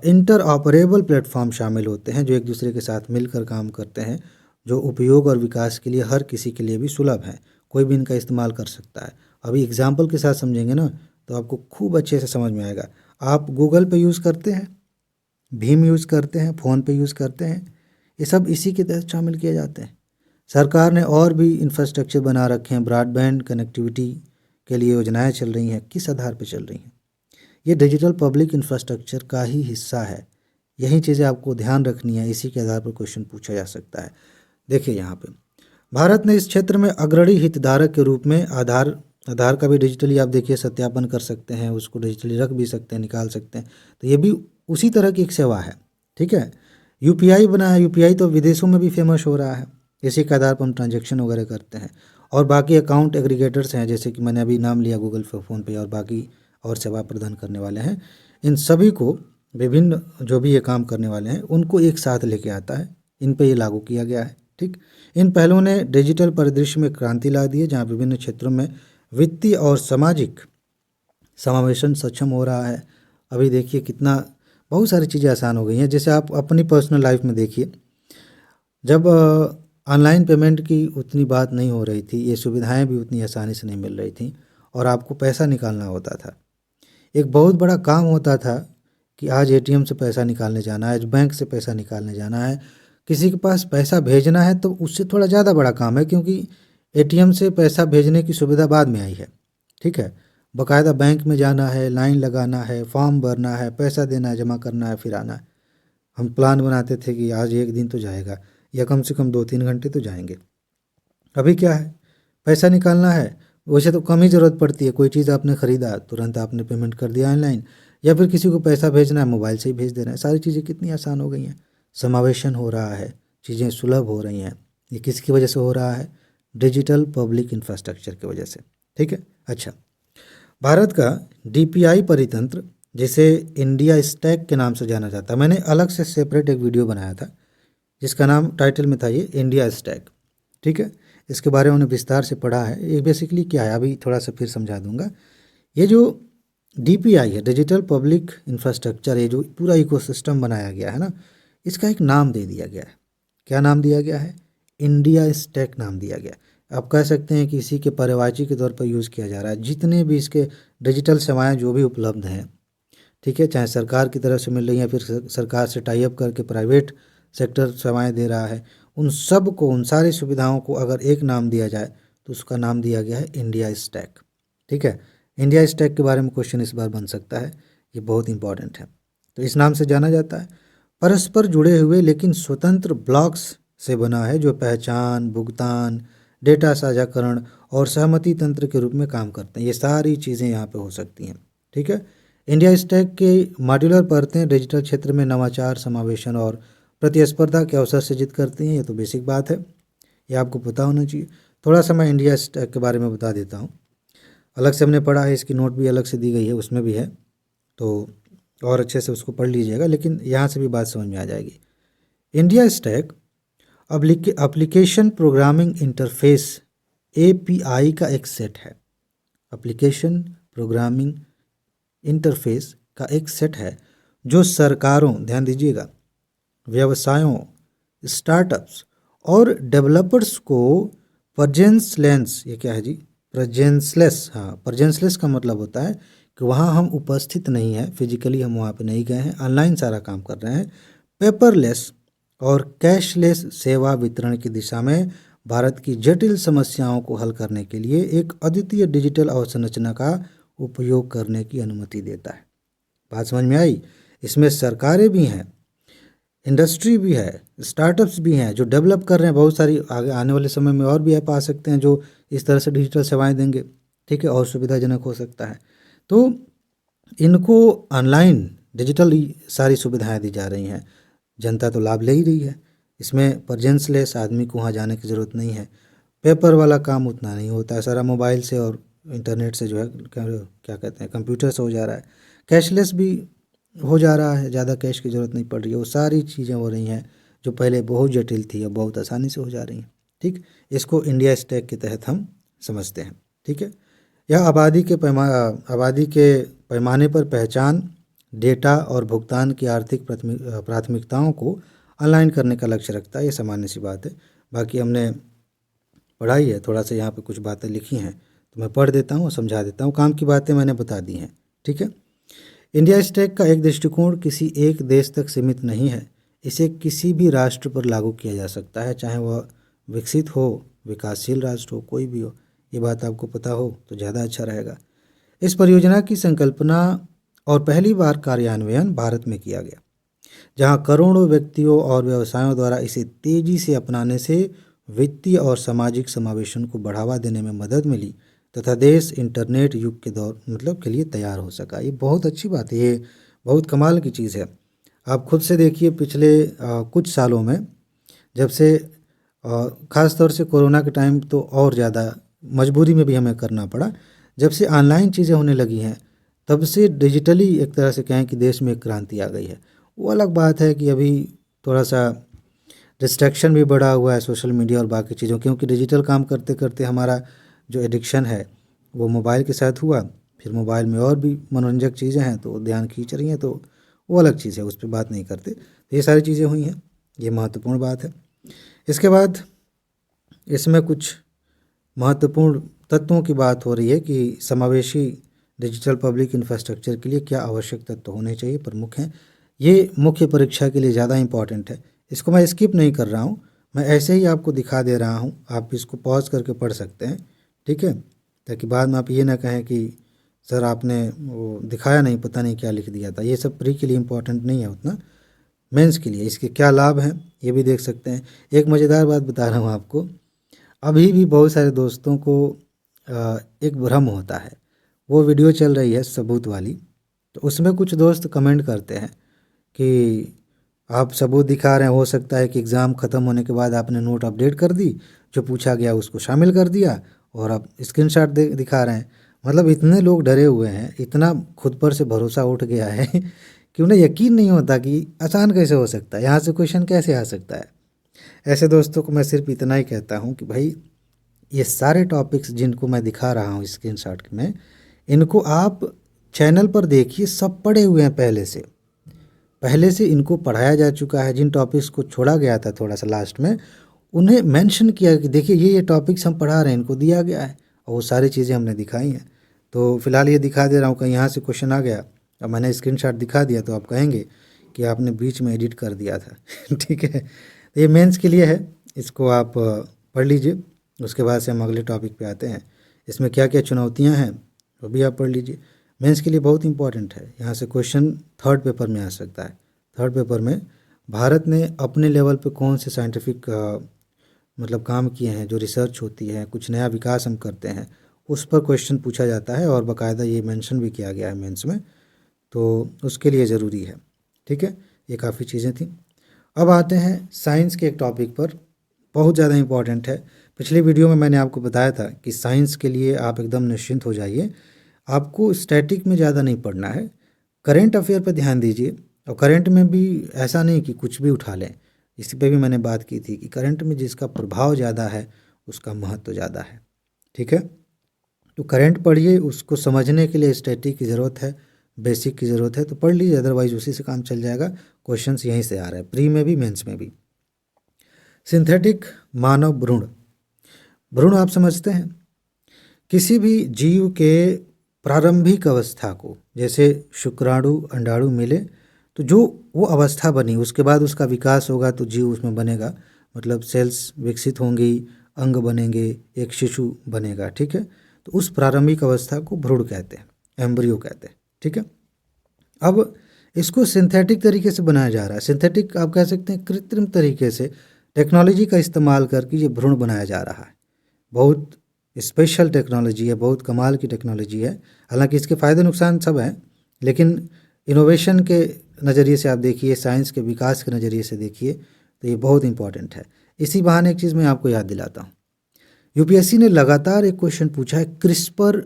इंटर ऑपरेबल प्लेटफॉर्म शामिल होते हैं जो एक दूसरे के साथ मिलकर काम करते हैं, जो उपयोग और विकास के लिए हर किसी के लिए भी सुलभ हैं, कोई भी इनका इस्तेमाल कर सकता है। अभी एग्जाम्पल के साथ समझेंगे ना तो आपको खूब अच्छे से समझ में आएगा। आप गूगल पे यूज़ करते हैं, भीम यूज़ करते हैं, फ़ोन पे यूज़ करते हैं, ये सब इसी के तहत शामिल किए जाते हैं। सरकार ने और भी इंफ्रास्ट्रक्चर बना रखे हैं, ब्रॉडबैंड कनेक्टिविटी के लिए योजनाएं चल रही हैं। किस आधार पर चल रही हैं? ये डिजिटल पब्लिक इंफ्रास्ट्रक्चर का ही हिस्सा है। यही चीज़ें आपको ध्यान रखनी है, इसी के आधार पर क्वेश्चन पूछा जा सकता है। देखिए यहाँ पे भारत ने इस क्षेत्र में अग्रणी हितधारक के रूप में आधार का भी डिजिटली आप देखिए सत्यापन कर सकते हैं, उसको डिजिटली रख भी सकते हैं, निकाल सकते हैं। तो ये भी उसी तरह की एक सेवा है, ठीक है। यूपीआई बनाया, यूपीआई तो विदेशों में भी फेमस हो रहा है, इसी के आधार पर हम ट्रांजेक्शन वगैरह करते हैं। और बाकी अकाउंट एग्रीगेटर्स हैं, जैसे कि मैंने अभी नाम लिया गूगल पे, फ़ोनपे और बाकी और सेवा प्रदान करने वाले हैं। इन सभी को विभिन्न जो भी ये काम करने वाले हैं उनको एक साथ लेके आता है, इन पे ये लागू किया गया है, ठीक। इन पहलों ने डिजिटल परिदृश्य में क्रांति ला दी है, जहाँ विभिन्न क्षेत्रों में वित्तीय और सामाजिक समावेशन सक्षम हो रहा है। अभी देखिए कितना बहुत सारी चीज़ें आसान हो गई हैं। जैसे आप अपनी पर्सनल लाइफ में देखिए, जब ऑनलाइन पेमेंट की उतनी बात नहीं हो रही थी, ये सुविधाएं भी उतनी आसानी से नहीं मिल रही थी और आपको पैसा निकालना होता था, एक बहुत बड़ा काम होता था कि आज एटीएम से पैसा निकालने जाना है, आज बैंक से पैसा निकालने जाना है, किसी के पास पैसा भेजना है तो उससे थोड़ा ज़्यादा बड़ा काम है, क्योंकि एटीएम से पैसा भेजने की सुविधा बाद में आई है, ठीक है। बाकायदा बैंक में जाना है, लाइन लगाना है, फॉर्म भरना है, पैसा देना है, जमा करना है, फिर आना है। हम प्लान बनाते थे कि आज एक दिन तो जाएगा या कम से कम 2-3 घंटे तो जाएंगे। अभी क्या है, पैसा निकालना है वैसे तो कम ही ज़रूरत पड़ती है, कोई चीज़ आपने ख़रीदा तुरंत आपने पेमेंट कर दिया ऑनलाइन, या फिर किसी को पैसा भेजना है मोबाइल से ही भेज देना है। सारी चीज़ें कितनी आसान हो गई हैं, समावेशन हो रहा है, चीज़ें सुलभ हो रही हैं। ये किसकी वजह से हो रहा है? डिजिटल पब्लिक इंफ्रास्ट्रक्चर की वजह से, ठीक है। अच्छा, भारत का DPI परितंत्र, जिसे इंडिया स्टैक के नाम से जाना जाता है, मैंने अलग से सेपरेट एक वीडियो बनाया था जिसका नाम टाइटल में था ये इंडिया स्टैक, ठीक है। इसके बारे में उन्हें विस्तार से पढ़ा है। ये बेसिकली क्या है अभी थोड़ा सा फिर समझा दूंगा। ये जो DPI है, डिजिटल पब्लिक इंफ्रास्ट्रक्चर, ये जो पूरा इकोसिस्टम बनाया गया है ना, इसका एक नाम दे दिया गया है। क्या नाम दिया गया है? इंडिया स्टैक नाम दिया गया। आप कह सकते हैं कि इसी के पर्यायवाची के तौर पर यूज़ किया जा रहा है। जितने भी इसके डिजिटल सेवाएं जो भी उपलब्ध हैं, ठीक है, चाहे सरकार की तरफ से मिल रही है, फिर सरकार से टाई अप करके प्राइवेट सेक्टर सेवाएं दे रहा है, उन सब को, उन सारी सुविधाओं को अगर एक नाम दिया जाए तो उसका नाम दिया गया है इंडिया स्टैक, ठीक है। इंडिया स्टैक के बारे में क्वेश्चन इस बार बन सकता है, ये बहुत इंपॉर्टेंट है। तो इस नाम से जाना जाता है। परस्पर जुड़े हुए लेकिन स्वतंत्र ब्लॉक्स से बना है, जो पहचान, भुगतान, डेटा साझाकरण और सहमति तंत्र के रूप में काम करते हैं। ये सारी चीज़ें यहाँ पे हो सकती हैं, ठीक है। इंडिया स्टैक के मॉड्यूलर परतें डिजिटल क्षेत्र में नवाचार, समावेशन और प्रतिस्पर्धा के अवसर सृजित करती हैं। ये तो बेसिक बात है, ये आपको पता होना चाहिए। थोड़ा सा मैं इंडिया स्टैक के बारे में बता देता हूँ। अलग से हमने पढ़ा है, इसकी नोट भी अलग से दी गई है, उसमें भी है, तो और अच्छे से उसको पढ़ लीजिएगा, लेकिन यहाँ से भी बात समझ में आ जाएगी। India stack application programming interface API का एक सेट है। एप्लीकेशन प्रोग्रामिंग इंटरफेस का एक सेट है जो सरकारों, ध्यान दीजिएगा, व्यवसायों, स्टार्टअप्स और डेवलपर्स को प्रेजेंसलेस, ये क्या है जी, प्रेजेंसलेस, हाँ प्रेजेंसलेस का मतलब होता है कि वहाँ हम उपस्थित नहीं हैं, फिजिकली हम वहाँ पे नहीं गए हैं, ऑनलाइन सारा काम कर रहे हैं, पेपरलेस और कैशलेस सेवा वितरण की दिशा में भारत की जटिल समस्याओं को हल करने के लिए एक अद्वितीय डिजिटल अवसंरचना का उपयोग करने की अनुमति देता है। बात समझ में आई? इसमें सरकारें भी हैं, इंडस्ट्री भी है, स्टार्टअप्स भी हैं जो डेवलप कर रहे हैं, बहुत सारी आगे आने वाले समय में और भी ऐप आ सकते हैं जो इस तरह से डिजिटल सेवाएं देंगे, ठीक है, और सुविधाजनक हो सकता है। तो इनको ऑनलाइन डिजिटल सारी सुविधाएं दी जा रही हैं, जनता तो लाभ ले ही रही है। इसमें प्रेजेंसलेस, आदमी को वहाँ जाने की ज़रूरत नहीं है, पेपर वाला काम उतना नहीं होता है, सारा मोबाइल से और इंटरनेट से जो है क्या कहते हैं, कंप्यूटर से हो जा रहा है। कैशलेस भी हो जा रहा है, ज़्यादा कैश की ज़रूरत नहीं पड़ रही है, वो सारी चीज़ें हो रही हैं जो पहले बहुत जटिल थी, अब बहुत आसानी से हो जा रही हैं। ठीक, इसको इंडिया स्टैक के तहत हम समझते हैं। ठीक है, यह आबादी के पैमाने पर पहचान, डेटा और भुगतान की आर्थिक प्राथमिकताओं को ऑनलाइन करने का लक्ष्य रखता है। ये सामान्य सी बात है, बाकी हमने पढ़ाई है, थोड़ा सा यहाँ पे कुछ बातें लिखी हैं तो मैं पढ़ देता हूँ और समझा देता हूँ, काम की बातें मैंने बता दी हैं। ठीक है, इंडिया स्टैक का एक दृष्टिकोण किसी एक देश तक सीमित नहीं है, इसे किसी भी राष्ट्र पर लागू किया जा सकता है, चाहे वह विकसित हो, विकासशील राष्ट्र हो, कोई भी हो। ये बात आपको पता हो तो ज़्यादा अच्छा रहेगा। इस परियोजना की संकल्पना और पहली बार कार्यान्वयन भारत में किया गया, जहां करोड़ों व्यक्तियों और व्यवसायों द्वारा इसे तेजी से अपनाने से वित्तीय और सामाजिक समावेशन को बढ़ावा देने में मदद मिली तथा देश इंटरनेट युग के दौर के लिए तैयार हो सका। ये बहुत अच्छी बात है, ये बहुत कमाल की चीज़ है। आप खुद से देखिए, पिछले कुछ सालों में जब से ख़ास तौर से कोरोना के टाइम तो और ज़्यादा मजबूरी में भी हमें करना पड़ा, जब से ऑनलाइन चीज़ें होने लगी हैं तब से डिजिटली एक तरह से कहें कि देश में एक क्रांति आ गई है। वो अलग बात है कि अभी थोड़ा सा डिस्ट्रैक्शन भी बढ़ा हुआ है सोशल मीडिया और बाकी चीज़ों, क्योंकि डिजिटल काम करते करते हमारा जो एडिक्शन है वो मोबाइल के साथ हुआ, फिर मोबाइल में और भी मनोरंजक चीज़ें हैं तो ध्यान खींच रही हैं, तो वो अलग चीज़ है, उस पर बात नहीं करते। तो ये सारी चीज़ें हुई हैं, ये महत्वपूर्ण बात है। इसके बाद इसमें कुछ महत्वपूर्ण तत्वों की बात हो रही है कि समावेशी डिजिटल पब्लिक इंफ्रास्ट्रक्चर के लिए क्या आवश्यक तत्व होने चाहिए, प्रमुख हैं। ये मुख्य परीक्षा के लिए ज़्यादा इम्पॉर्टेंट है, इसको मैं स्किप नहीं कर रहा हूँ, मैं ऐसे ही आपको दिखा दे रहा हूँ, आप इसको पॉज करके पढ़ सकते हैं। ठीक है, ताकि बाद में आप ये ना कहें कि सर आपने वो दिखाया नहीं, पता नहीं क्या लिख दिया था। ये सब प्री के लिए इम्पोर्टेंट नहीं है उतना, मेंस के लिए इसके क्या लाभ हैं ये भी देख सकते हैं। एक मज़ेदार बात बता रहा हूँ आपको, अभी भी बहुत सारे दोस्तों को एक भ्रम होता है, वो वीडियो चल रही है सबूत वाली, तो उसमें कुछ दोस्त कमेंट करते हैं कि आप सबूत दिखा रहे हैं, हो सकता है कि एग्ज़ाम ख़त्म होने के बाद आपने नोट अपडेट कर दी, जो पूछा गया उसको शामिल कर दिया और आप स्क्रीनशॉट दिखा रहे हैं। मतलब इतने लोग डरे हुए हैं, इतना खुद पर से भरोसा उठ गया है कि उन्हें यकीन नहीं होता कि आसान कैसे हो सकता है, यहाँ से क्वेश्चन कैसे आ सकता है। ऐसे दोस्तों को मैं सिर्फ इतना ही कहता हूँ कि भाई ये सारे टॉपिक्स जिनको मैं दिखा रहा हूँ स्क्रीनशॉट में, इनको आप चैनल पर देखिए, सब पढ़े हुए हैं पहले से इनको पढ़ाया जा चुका है। जिन टॉपिक्स को छोड़ा गया था थोड़ा सा लास्ट में, उन्हें मेंशन किया कि देखिए ये टॉपिक्स हम पढ़ा रहे हैं, इनको दिया गया है और वो सारी चीज़ें हमने दिखाई हैं। तो फिलहाल ये दिखा दे रहा हूँ, कहीं यहाँ से क्वेश्चन आ गया अब मैंने स्क्रीनशॉट दिखा दिया तो आप कहेंगे कि आपने बीच में एडिट कर दिया था ठीक है, तो ये मेंस के लिए है, इसको आप पढ़ लीजिए। उसके बाद से हम अगले टॉपिक पे आते हैं, इसमें क्या क्या चुनौतियाँ हैं वो भी आप पढ़ लीजिए। मेंस के लिए बहुत इंपॉर्टेंट है, यहाँ से क्वेश्चन थर्ड पेपर में आ सकता है। थर्ड पेपर में भारत ने अपने लेवल पे कौन से साइंटिफिक काम किए हैं, जो रिसर्च होती है, कुछ नया विकास हम करते हैं, उस पर क्वेश्चन पूछा जाता है और बाकायदा ये मेंशन भी किया गया है मेंस में। तो उसके लिए ज़रूरी है। ठीक है, ये काफ़ी चीज़ें थी। अब आते हैं साइंस के एक टॉपिक पर, बहुत ज़्यादा इम्पॉर्टेंट है। पिछले वीडियो में मैंने आपको बताया था कि साइंस के लिए आप एकदम निश्चिंत हो जाइए, आपको स्टैटिक में ज़्यादा नहीं पढ़ना है, करंट अफेयर पर ध्यान दीजिए। और करंट में भी ऐसा नहीं कि कुछ भी उठा लें, इसी पे भी मैंने बात की थी कि करंट में जिसका प्रभाव ज़्यादा है उसका महत्व ज़्यादा है। ठीक है, तो करंट पढ़िए, उसको समझने के लिए स्टैटिक की ज़रूरत है, बेसिक की ज़रूरत है, तो पढ़ लीजिए, अदरवाइज उसी से काम चल जाएगा। क्वेश्चंस यहीं से आ रहे हैं, प्री में भी मेंस में भी। सिंथेटिक मानव भ्रूण, भ्रूण आप समझते हैं, किसी भी जीव के प्रारंभिक अवस्था को, जैसे शुक्राणु अंडाणु मिले तो जो वो अवस्था बनी उसके बाद उसका विकास होगा तो जीव उसमें बनेगा, मतलब सेल्स विकसित होंगी, अंग बनेंगे, एक शिशु बनेगा। ठीक है, तो उस प्रारंभिक अवस्था को भ्रूण कहते हैं, एम्ब्रियो कहते हैं। ठीक है, अब इसको सिंथेटिक तरीके से बनाया जा रहा है। सिंथेटिक आप कह सकते हैं कृत्रिम तरीके से, टेक्नोलॉजी का इस्तेमाल करके ये भ्रूण बनाया जा रहा है। बहुत स्पेशल टेक्नोलॉजी है, बहुत कमाल की टेक्नोलॉजी है। हालांकि इसके फ़ायदे नुकसान सब हैं, लेकिन इनोवेशन के नज़रिए से आप देखिए, साइंस के विकास के नज़रिए से देखिए, तो ये बहुत इंपॉर्टेंट है। इसी बहाने एक चीज़ मैं आपको याद दिलाता हूँ, यूपीएससी ने लगातार एक क्वेश्चन पूछा है क्रिस्पर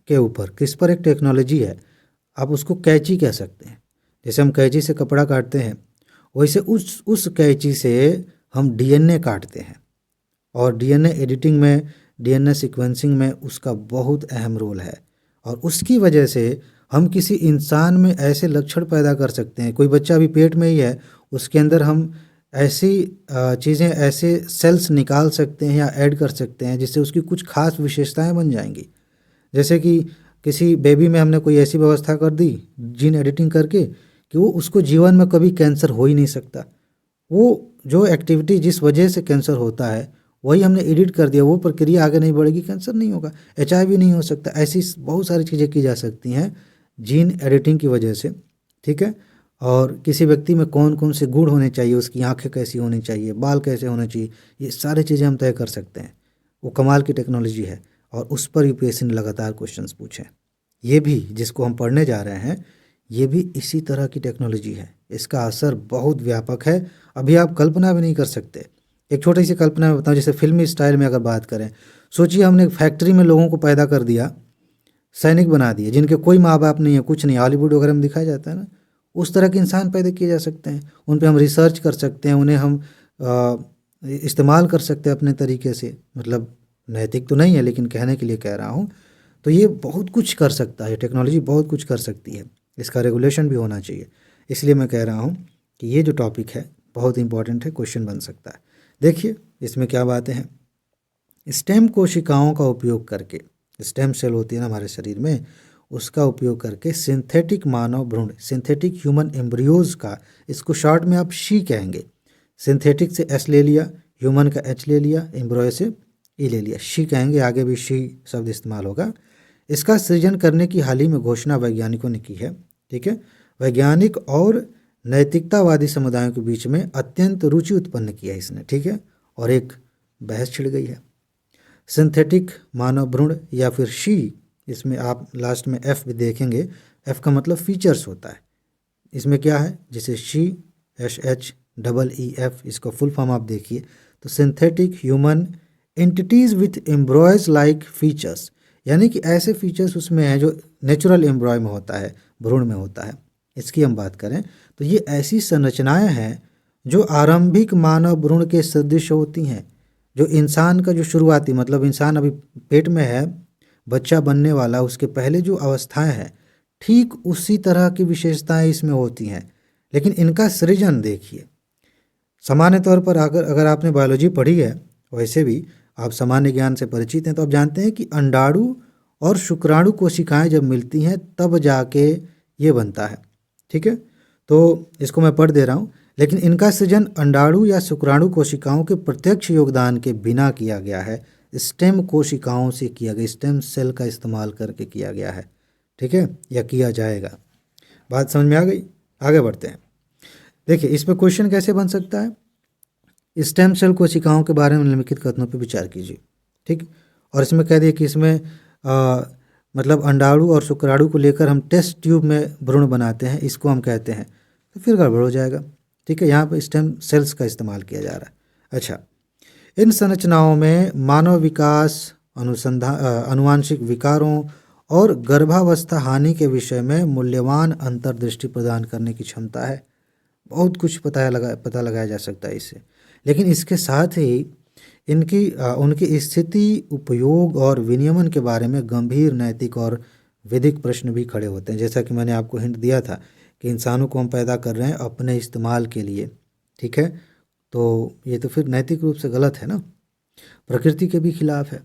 के ऊपर। क्रिस्पर एक टेक्नोलॉजी है, आप उसको कैंची कह सकते हैं। जैसे हम कैंची से कपड़ा काटते हैं, वैसे उस कैंची से हम डीएनए काटते हैं, और डीएनए एडिटिंग में, डीएनए सीक्वेंसिंग में उसका बहुत अहम रोल है। और उसकी वजह से हम किसी इंसान में ऐसे लक्षण पैदा कर सकते हैं, कोई बच्चा अभी पेट में ही है, उसके अंदर हम ऐसी चीज़ें, ऐसे सेल्स निकाल सकते हैं या ऐड कर सकते हैं जिससे उसकी कुछ खास विशेषताएं बन जाएंगी। जैसे कि किसी बेबी में हमने कोई ऐसी व्यवस्था कर दी जीन एडिटिंग करके कि वो, उसको जीवन में कभी कैंसर हो ही नहीं सकता। वो जो एक्टिविटी जिस वजह से कैंसर होता है वही हमने एडिट कर दिया, वो प्रक्रिया आगे नहीं बढ़ेगी, कैंसर नहीं होगा, एचआईवी नहीं हो सकता। ऐसी बहुत सारी चीज़ें की जा सकती हैं जीन एडिटिंग की वजह से। ठीक है, और किसी व्यक्ति में कौन कौन से गुण होने चाहिए, उसकी आंखें कैसी होनी चाहिए, बाल कैसे होने चाहिए, ये सारी चीज़ें हम तय कर सकते हैं। वो कमाल की टेक्नोलॉजी है, और उस पर यूपीएससी ने लगातार क्वेश्चंस पूछे। ये भी जिसको हम पढ़ने जा रहे हैं, ये भी इसी तरह की टेक्नोलॉजी है। इसका असर बहुत व्यापक है, अभी आप कल्पना भी नहीं कर सकते। एक छोटी सी कल्पना में बताऊं, जैसे फिल्मी स्टाइल में अगर बात करें, सोचिए हमने एक फैक्ट्री में लोगों को पैदा कर दिया, सैनिक बना दिए, जिनके कोई माँ बाप नहीं है, कुछ नहीं, हॉलीवुड वगैरह में दिखाया जाता है ना, उस तरह के इंसान पैदा किए जा सकते हैं। उन पे हम रिसर्च कर सकते हैं, उन्हें हम इस्तेमाल कर सकते हैं अपने तरीके से। मतलब नैतिक तो नहीं है, लेकिन कहने के लिए कह रहा हूँ। तो ये बहुत कुछ कर सकता है, टेक्नोलॉजी बहुत कुछ कर सकती है, इसका रेगुलेशन भी होना चाहिए। इसलिए मैं कह रहा हूँ कि ये जो टॉपिक है बहुत इंपॉर्टेंट है, क्वेश्चन बन सकता है। देखिए इसमें क्या बातें हैं। स्टेम कोशिकाओं का उपयोग करके, स्टेम सेल होती है ना हमारे शरीर में, उसका उपयोग करके सिंथेटिक मानव भ्रूण, सिंथेटिक ह्यूमन एम्ब्रियोज का, इसको शॉर्ट में आप शी कहेंगे। सिंथेटिक से एस ले लिया, ह्यूमन का एच ले लिया, एम्ब्रियो से ई ले लिया, शी कहेंगे, आगे भी शी शब्द इस्तेमाल होगा। इसका सृजन करने की हाल ही में घोषणा वैज्ञानिकों ने की है। ठीक है, वैज्ञानिक और नैतिकतावादी समुदायों के बीच में अत्यंत रुचि उत्पन्न किया इसने। ठीक है, और एक बहस छिड़ गई है। सिंथेटिक मानव भ्रूण या फिर शी, इसमें आप लास्ट में एफ भी देखेंगे, एफ का मतलब फीचर्स होता है। इसमें क्या है, जैसे शी, SHEEF, इसका फुल फॉर्म आप देखिए तो synthetic human entities with embryos like features, यानी कि ऐसे फीचर्स उसमें हैं जो नेचुरल एम्ब्रॉय में होता है, भ्रूण में होता है। इसकी हम बात करें तो ये ऐसी संरचनाएं हैं जो आरंभिक मानव भ्रूण के सदृश होती हैं। जो इंसान का जो शुरुआती, मतलब इंसान अभी पेट में है, बच्चा बनने वाला, उसके पहले जो अवस्थाएं हैं, ठीक उसी तरह की विशेषताएं इसमें होती हैं। लेकिन इनका सृजन देखिए, सामान्य तौर पर अगर आपने बायोलॉजी पढ़ी है, वैसे भी आप सामान्य ज्ञान से परिचित हैं, तो आप जानते हैं कि अंडाणु और शुक्राणु कोशिकाएं जब मिलती हैं तब जाके ये बनता है। ठीक है, तो इसको मैं पढ़ दे रहा हूँ। लेकिन इनका सृजन अंडाणु या शुक्राणु कोशिकाओं के प्रत्यक्ष योगदान के बिना किया गया है, स्टेम कोशिकाओं से किया गया, स्टेम सेल का इस्तेमाल करके किया गया है। ठीक है, या किया जाएगा। बात समझ में आ गई? आगे बढ़ते हैं। देखिए इस पर क्वेश्चन कैसे बन सकता है। स्टेम सेल कोशिकाओं के बारे में निम्नलिखित कथनों पर विचार कीजिए। ठीक, और इसमें कह दिए कि इसमें मतलब अंडाणु और शुक्राणु को लेकर हम टेस्ट ट्यूब में भ्रूण बनाते हैं, इसको हम कहते हैं, तो फिर गड़बड़ हो जाएगा। ठीक है, यहाँ पर स्टेम सेल्स का इस्तेमाल किया जा रहा है। अच्छा, इन संरचनाओं में मानव विकास, अनुवांशिक विकारों और गर्भावस्था हानि के विषय में मूल्यवान अंतर्दृष्टि प्रदान करने की क्षमता है। बहुत कुछ पता लगाया जा सकता है इससे। लेकिन इसके साथ ही उनकी स्थिति, उपयोग और विनियमन के बारे में गंभीर नैतिक और विधिक प्रश्न भी खड़े होते हैं। जैसा कि मैंने आपको हिंट दिया था कि इंसानों को हम पैदा कर रहे हैं अपने इस्तेमाल के लिए। ठीक है, तो ये तो फिर नैतिक रूप से गलत है ना, प्रकृति के भी खिलाफ है।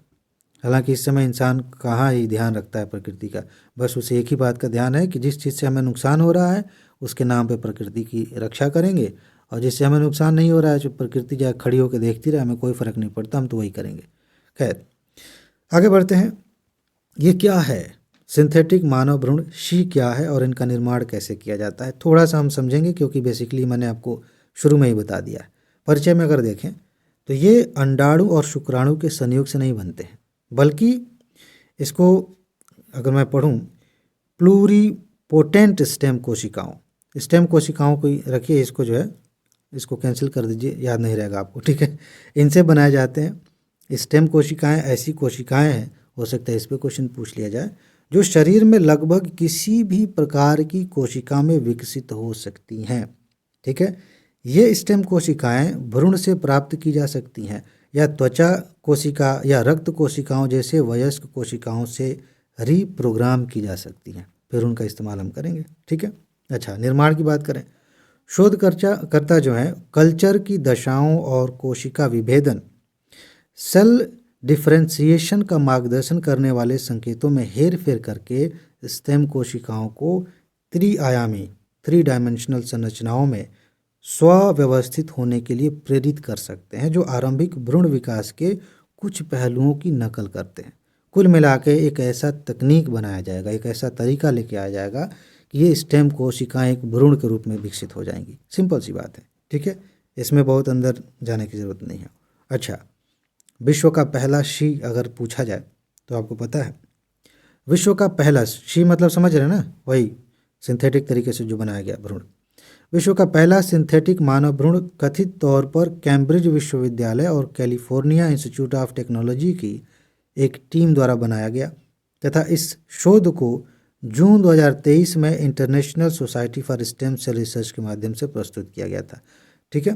हालांकि इस समय इंसान कहाँ ही ध्यान रखता है प्रकृति का, बस उसे एक ही बात का ध्यान है कि जिस चीज़ से हमें नुकसान हो रहा है उसके नाम पे प्रकृति की रक्षा करेंगे, और जिससे हमें नुकसान नहीं हो रहा है, जो प्रकृति जाए खड़ी होकर देखती रहे, हमें कोई फ़र्क नहीं पड़ता, हम तो वही करेंगे। खैर, आगे बढ़ते हैं। ये क्या है सिंथेटिक मानव भ्रूण, शी क्या है और इनका निर्माण कैसे किया जाता है, थोड़ा सा हम समझेंगे, क्योंकि बेसिकली मैंने आपको शुरू में ही बता दिया है। परिचय में अगर देखें तो ये अंडाणु और शुक्राणु के संयोग से नहीं बनते हैं, बल्कि इसको अगर मैं पढ़ूँ, प्लूरीपोटेंट स्टेम कोशिकाओं को रखिए, इसको जो है इसको कैंसिल कर दीजिए, याद नहीं रहेगा आपको। ठीक है, इनसे बनाए जाते हैं। स्टेम कोशिकाएं ऐसी कोशिकाएं हैं, हो सकता है इस पर क्वेश्चन पूछ लिया जाए, जो शरीर में लगभग किसी भी प्रकार की कोशिका में विकसित हो सकती हैं। ठीक है, ये स्टेम कोशिकाएं भ्रूण से प्राप्त की जा सकती हैं, या त्वचा कोशिका या रक्त कोशिकाओं जैसे वयस्क कोशिकाओं से रीप्रोग्राम की जा सकती हैं। फिर उनका इस्तेमाल हम करेंगे। ठीक है, अच्छा, निर्माण की बात करें, शोधकर्ता जो है कल्चर की दशाओं और कोशिका विभेदन, सेल डिफरेंशिएशन का मार्गदर्शन करने वाले संकेतों में हेर फेर करके स्टेम कोशिकाओं को त्रिआयामी 3 डायमेंशनल संरचनाओं में स्वव्यवस्थित होने के लिए प्रेरित कर सकते हैं, जो आरंभिक भ्रूण विकास के कुछ पहलुओं की नकल करते हैं। कुल मिला के एक ऐसा तकनीक बनाया जाएगा, एक ऐसा तरीका लेके आया जाएगा कि ये स्टेम कोशिकाएं एक भ्रूण के रूप में विकसित हो जाएंगी। सिंपल सी बात है। ठीक है, इसमें बहुत अंदर जाने की ज़रूरत नहीं है। अच्छा, विश्व का पहला शी अगर पूछा जाए तो आपको पता है, विश्व का पहला शी मतलब समझ रहे हैं ना, वही सिंथेटिक तरीके से जो बनाया गया भ्रूण। विश्व का पहला सिंथेटिक मानव भ्रूण कथित तौर पर कैम्ब्रिज विश्वविद्यालय और कैलिफोर्निया इंस्टीट्यूट ऑफ टेक्नोलॉजी की एक टीम द्वारा बनाया गया, तथा इस शोध को जून 2023 में International Society for Stem Cell Research के माध्यम से प्रस्तुत किया गया था। ठीक है,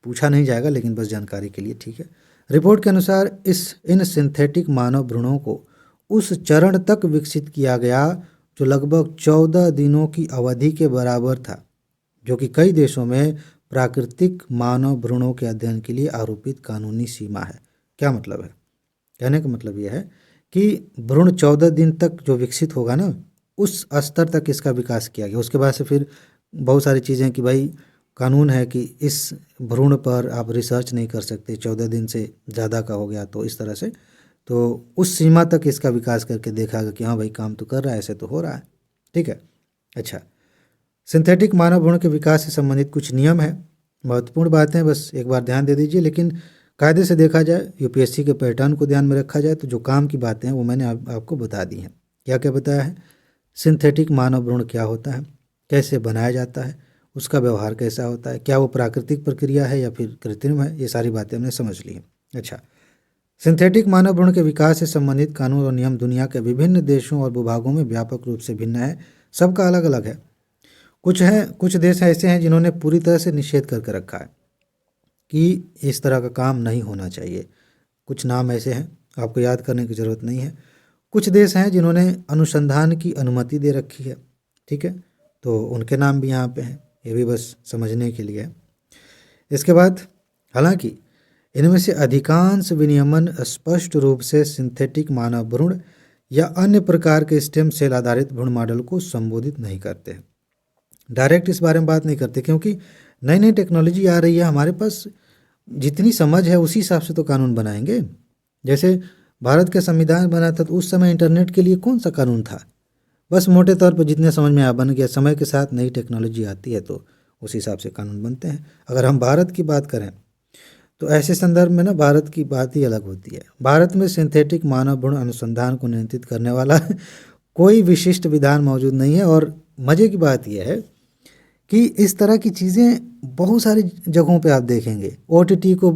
पूछा नहीं जाएगा लेकिन बस जानकारी के लिए। ठीक है, रिपोर्ट के अनुसार इन सिंथेटिक मानव भ्रूणों को उस चरण तक विकसित किया गया जो लगभग 14 दिनों की अवधि के बराबर था, जो कि कई देशों में प्राकृतिक मानव भ्रूणों के अध्ययन के लिए आरोपित कानूनी सीमा है। क्या मतलब है? कहने का मतलब यह है कि भ्रूण 14 दिन तक जो विकसित होगा ना, उस स्तर तक इसका विकास किया गया। उसके बाद से फिर बहुत सारी चीज़ें कि भाई कानून है कि इस भ्रूण पर आप रिसर्च नहीं कर सकते, 14 दिन से ज़्यादा का हो गया तो इस तरह से, तो उस सीमा तक इसका विकास करके देखा गया कि हाँ भाई काम तो कर रहा है, ऐसे तो हो रहा है। ठीक है, अच्छा, सिंथेटिक मानव भ्रूण के विकास से संबंधित कुछ नियम है, महत्वपूर्ण बातें, बस एक बार ध्यान दे दीजिए। लेकिन कायदे से देखा जाए, यूपीएससी के पैटर्न को ध्यान में रखा जाए तो जो काम की बातें हैं वो मैंने आपको बता दी हैं। क्या क्या बताया है? सिंथेटिक मानव भ्रूण क्या होता है, कैसे बनाया जाता है, उसका व्यवहार कैसा होता है, क्या वो प्राकृतिक प्रक्रिया है या फिर कृत्रिम है, ये सारी बातें हमने समझ ली हैं। अच्छा, सिंथेटिक मानव भ्रूण के विकास से संबंधित कानून और नियम दुनिया के विभिन्न देशों और भूभागों में व्यापक रूप से भिन्न है, सबका अलग अलग है। कुछ देश ऐसे हैं जिन्होंने पूरी तरह से निषेध करके रखा है कि इस तरह का काम नहीं होना चाहिए। कुछ नाम ऐसे हैं, आपको याद करने की ज़रूरत नहीं है। कुछ देश हैं जिन्होंने अनुसंधान की अनुमति दे रखी है। ठीक है, तो उनके नाम भी यहाँ पे हैं, ये भी बस समझने के लिए है। इसके बाद हालांकि इनमें से अधिकांश विनियमन स्पष्ट रूप से सिंथेटिक मानव भ्रूण या अन्य प्रकार के स्टेम सेल आधारित भ्रूण मॉडल को संबोधित नहीं करते हैं, डायरेक्ट इस बारे में बात नहीं करते, क्योंकि नई नई टेक्नोलॉजी आ रही है, हमारे पास जितनी समझ है उसी हिसाब से तो कानून बनाएंगे। जैसे भारत का संविधान बना था तो उस समय इंटरनेट के लिए कौन सा कानून था, बस मोटे तौर पर जितने समझ में आ बन गया। समय के साथ नई टेक्नोलॉजी आती है तो उस हिसाब से कानून बनते हैं। अगर हम भारत की बात करें तो ऐसे संदर्भ में ना भारत की बात ही अलग होती है। भारत में सिंथेटिक मानव भ्रूण अनुसंधान को नियंत्रित करने वाला कोई विशिष्ट विधान मौजूद नहीं है। और मज़े की बात यह है कि इस तरह की चीज़ें बहुत सारी जगहों पे आप देखेंगे। ओटीटी को